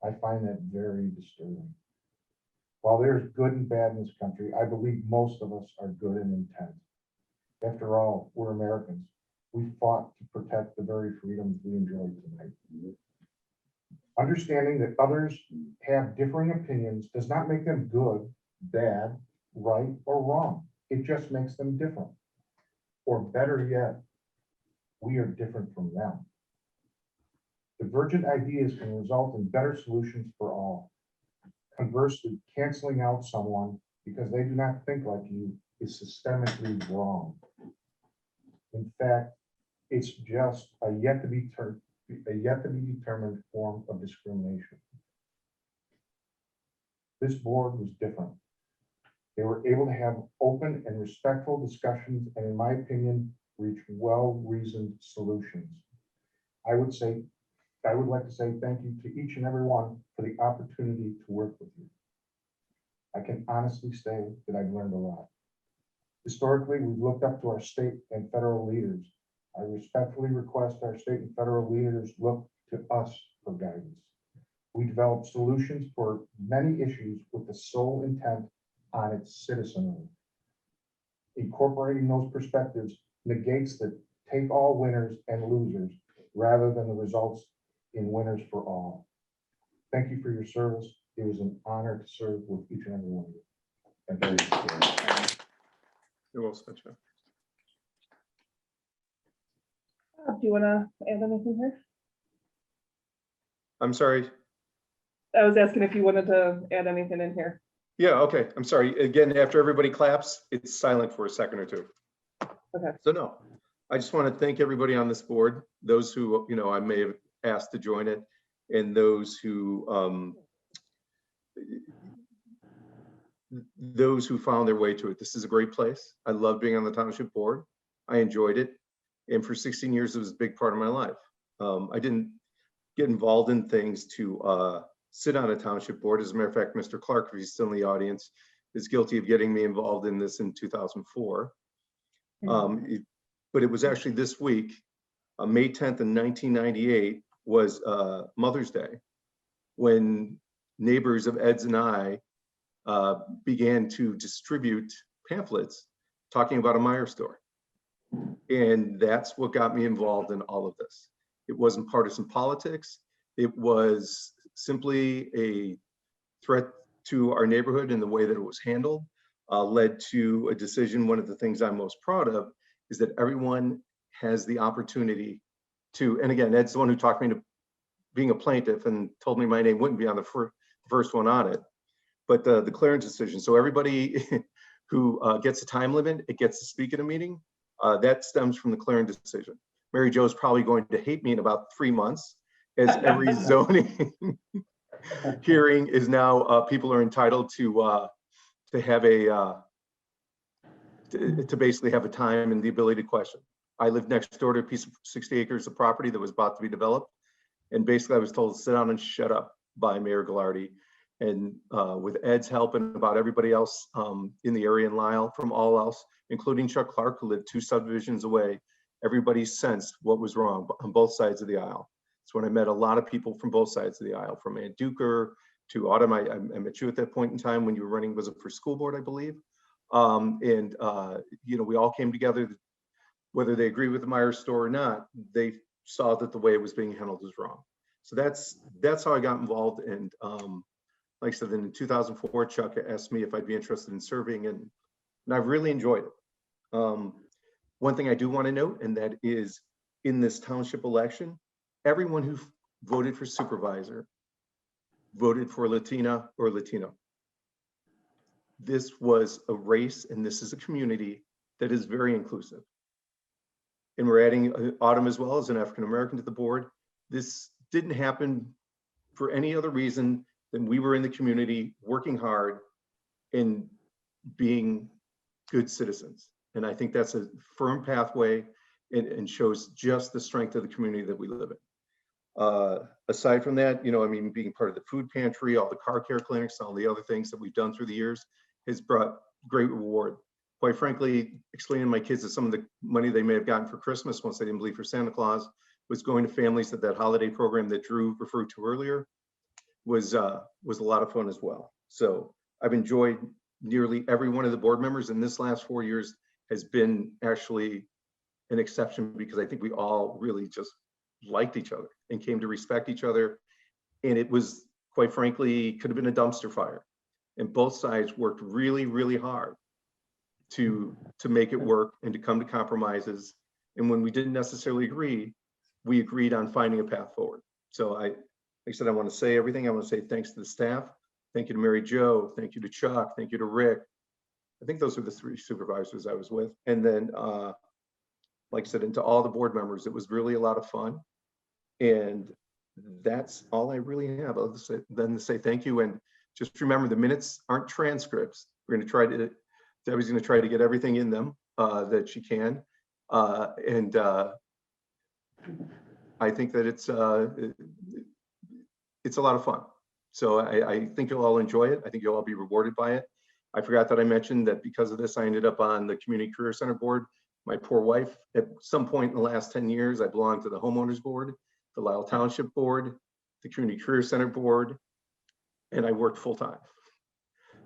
I find that very disturbing. While there's good and bad in this country, I believe most of us are good in intent. After all, we're Americans. We fought to protect the very freedoms we enjoy tonight. Understanding that others have differing opinions does not make them good, bad, right, or wrong. It just makes them different. Or better yet, we are different from them. Divergent ideas can result in better solutions for all. Conversely, canceling out someone because they do not think like you is systemically wrong. In fact, it's just a yet to be determined form of discrimination. This board was different. They were able to have open and respectful discussions and, in my opinion, reach well-reasoned solutions. I would like to say thank you to each and every one for the opportunity to work with you. I can honestly say that I've learned a lot. Historically, we've looked up to our state and federal leaders. I respectfully request our state and federal leaders look to us for guidance. We develop solutions for many issues with the sole intent on its citizenry. Incorporating those perspectives negates the take all winners and losers rather than the results in winners for all. Thank you for your service. It was an honor to serve with each and every one of you. Thank you. You're well said, Jeff. Do you want to add anything here? I'm sorry. I was asking if you wanted to add anything in here. Yeah, okay. I'm sorry. Again, after everybody claps, it's silent for a second or two. Okay. So no, I just want to thank everybody on this board, those who, I may have asked to join it, and those who found their way to it. This is a great place. I love being on the township board. I enjoyed it. And for 16 years, it was a big part of my life. I didn't get involved in things to sit on a township board. As a matter of fact, Mr. Clark, if he's still in the audience, is guilty of getting me involved in this in 2004. But it was actually this week, May 10th in 1998 was Mother's Day, when neighbors of Ed's and I began to distribute pamphlets talking about a Meijer store. And that's what got me involved in all of this. It wasn't partisan politics. It was simply a threat to our neighborhood, and the way that it was handled led to a decision. One of the things I'm most proud of is that everyone has the opportunity to, and again, Ed's the one who talked me into being a plaintiff and told me my name wouldn't be on the first one on it, but the clearance decision. So everybody who gets a time limit, it gets to speak at a meeting, that stems from the clearance decision. Mary Jo's probably going to hate me in about 3 months, as every zoning hearing is now, people are entitled to have to basically have a time and the ability to question. I lived next door to a piece of 60 acres of property that was about to be developed. And basically I was told to sit down and shut up by Mayor Ghilardi. And with Ed's help and about everybody else in the area in Lisle, from all else, including Chuck Clark, who lived 2 subdivisions away, everybody sensed what was wrong on both sides of the aisle. It's when I met a lot of people from both sides of the aisle, from Ann Duker to Autumn. I met you at that point in time when you were running, was it for school board, I believe? We all came together. Whether they agree with the Meijer store or not, they saw that the way it was being handled was wrong. So that's how I got involved. And like I said, in 2004, Chuck asked me if I'd be interested in serving, and I've really enjoyed it. One thing I do want to note, and that is in this township election, everyone who voted for supervisor voted for Latina or Latino. This was a race, and this is a community that is very inclusive. And we're adding Autumn as well as an African-American to the board. This didn't happen for any other reason than we were in the community working hard and being good citizens. And I think that's a firm pathway and shows just the strength of the community that we live in. Aside from that, being part of the food pantry, all the car care clinics, all the other things that we've done through the years has brought great reward. Quite frankly, explaining to my kids that some of the money they may have gotten for Christmas once they didn't believe for Santa Claus was going to families that holiday program that Drew referred to earlier was a lot of fun as well. So I've enjoyed nearly every one of the board members, and this last 4 years has been actually an exception because I think we all really just liked each other and came to respect each other. And it was, quite frankly, could have been a dumpster fire. And both sides worked really, really hard to make it work and to come to compromises. And when we didn't necessarily agree, we agreed on finding a path forward. So like I said, I want to say everything. I want to say thanks to the staff. Thank you to Mary Jo. Thank you to Chuck. Thank you to Rick. I think those were the 3 supervisors I was with. And then, like I said, and to all the board members, it was really a lot of fun. And that's all I really have other than to say thank you. And just remember, the minutes aren't transcripts. We're going to try to, Debbie's going to try to get everything in them that she can. I think that it's a lot of fun. So I think you'll all enjoy it. I think you'll all be rewarded by it. I forgot that I mentioned that because of this, I ended up on the Community Career Center board. My poor wife, at some point in the last 10 years, I belonged to the homeowners board, the Lisle Township board, the Community Career Center board, and I worked full time.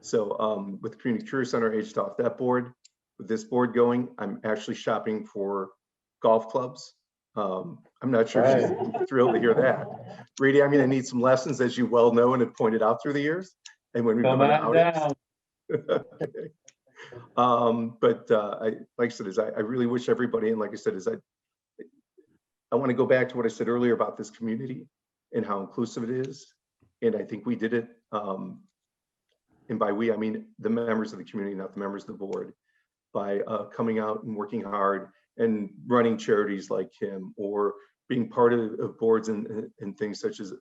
So with the Community Career Center, I aged off that board. With this board going, I'm actually shopping for golf clubs. I'm not sure she's thrilled to hear that. Brady, I'm going to need some lessons, as you well know and have pointed out through the years. And when we Come run on outings. down. Like I said, I really wish everybody, and like I said, I want to go back to what I said earlier about this community and how inclusive it is. And I think we did it. And by we, I mean the members of the community, not the members of the board, by coming out and working hard and running charities like him, or being part of boards and things such as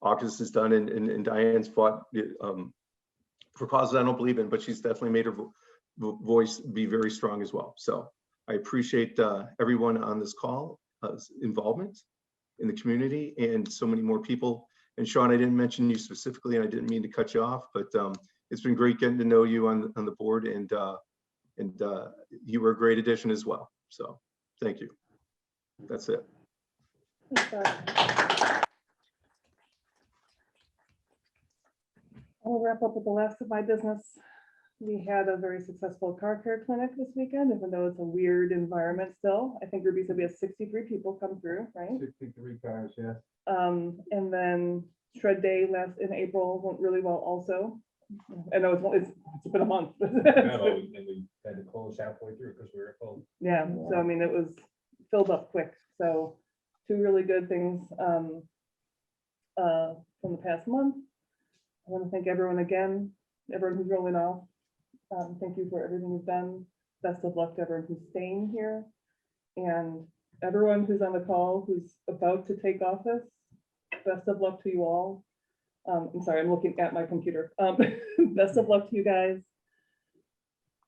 August has done, and Diane's fought for causes I don't believe in, but she's definitely made her voice be very strong as well. So I appreciate everyone on this call, involvement in the community, and so many more people. And Sean, I didn't mention you specifically, and I didn't mean to cut you off, but it's been great getting to know you on the board, and you were a great addition as well. So thank you. That's it. I'll wrap up with the last of my business. We had a very successful car care clinic this weekend, even though it's a weird environment still. I think Ruby said we had 63 people come through, right? 63 cars, yeah. And then Shred Day last in April went really well also. I know it's been a month. And we had to close halfway through because we were full. Yeah, so I mean, it was filled up quick. So 2 really good things from the past month. I want to thank everyone again, everyone who's rolling off. Thank you for everything you've done. Best of luck to everyone who's staying here, and everyone who's on the call who's about to take office. Best of luck to you all. I'm sorry, I'm looking at my computer. Best of luck to you guys.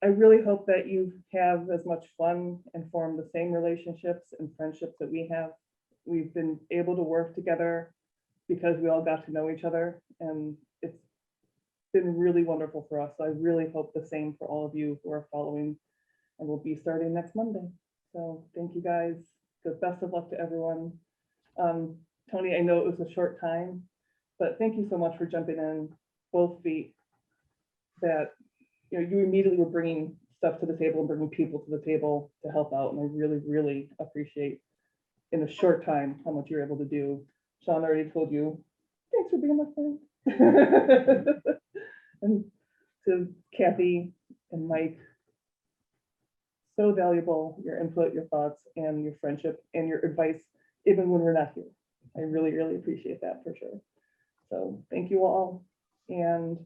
I really hope that you have as much fun and form the same relationships and friendships that we have. We've been able to work together because we all got to know each other, and it's been really wonderful for us. So I really hope the same for all of you who are following, and we'll be starting next Monday. So thank you guys. Good, best of luck to everyone. Tony, I know it was a short time, but thank you so much for jumping in both feet. That you immediately were bringing stuff to the table and bringing people to the table to help out, and I really, really appreciate in a short time how much you're able to do. Sean already told you, thanks for being my friend. And to Kathy and Mike, so valuable, your input, your thoughts, and your friendship, and your advice, even when we're not here. I really, really appreciate that for sure. So thank you all. And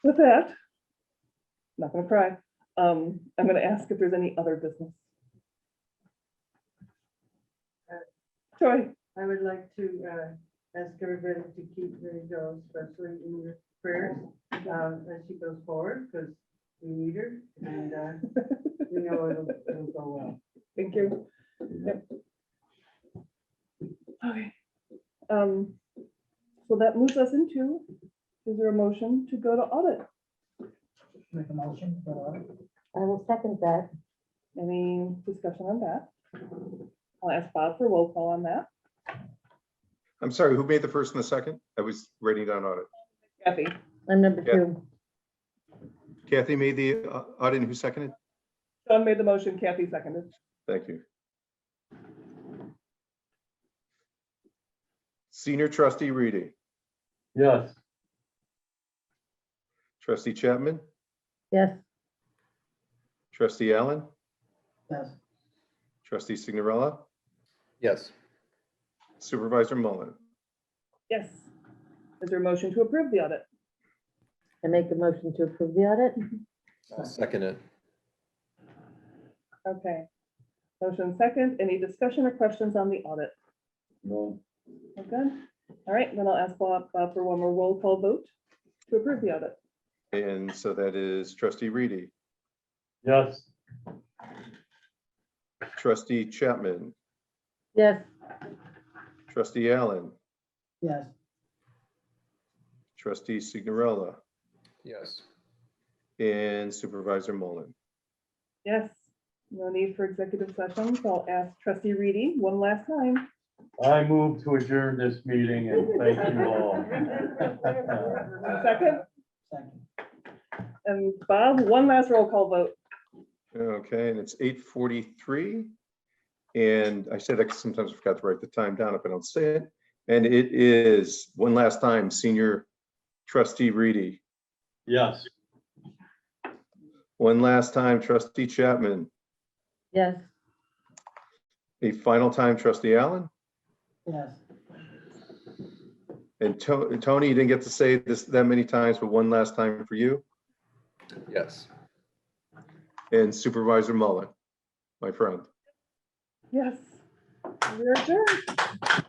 with that, I'm not gonna cry. I'm gonna ask if there's any other business. Joy. I would like to ask everybody to keep Mary Jo, especially in your prayers, as she goes forward, because we need her, and we know it'll go well. Thank you. Yep. Okay. So that moves us into, is there a motion to go to audit? Make a motion for audit. I will second that. Any discussion on that? I'll ask Bob for roll call on that. I'm sorry, who made the first and the second? I was writing down audit. Kathy. I'm number Yeah. 2. Kathy made the audit, and who seconded? Sean made the motion, Kathy seconded. Thank you. Senior Trustee Reedy, Yes. Trustee Chapman, Yes. Trustee Allen, Yes. trustee Signorella, Yes. supervisor Mullen. Yes. Is there a motion to approve the audit? I make a motion to approve the audit. I'll second it. Okay. Motion second. Any discussion or questions on the audit? No. We're good. All right, then I'll ask Bob for one more roll call vote to approve the audit. And so that is trustee Reedy, Yes. trustee Chapman, Yes. trustee Allen, Yes. trustee Signorella, Yes. and supervisor Mullen. Yes. No need for executive session, so I'll ask trustee Reedy one last time. I move to adjourn this meeting and thank you all. Second, Second. and Bob, one last roll call vote. Okay, and it's 8:43. And I said I sometimes forgot to write the time down if I don't say it. And it is, one last time, senior trustee Reedy. Yes. One last time, trustee Chapman. Yes. A final time, trustee Allen. Yes. And Tony, you didn't get to say this that many times, but one last time for you. Yes. And supervisor Mullen, my friend. Yes. We're adjourned.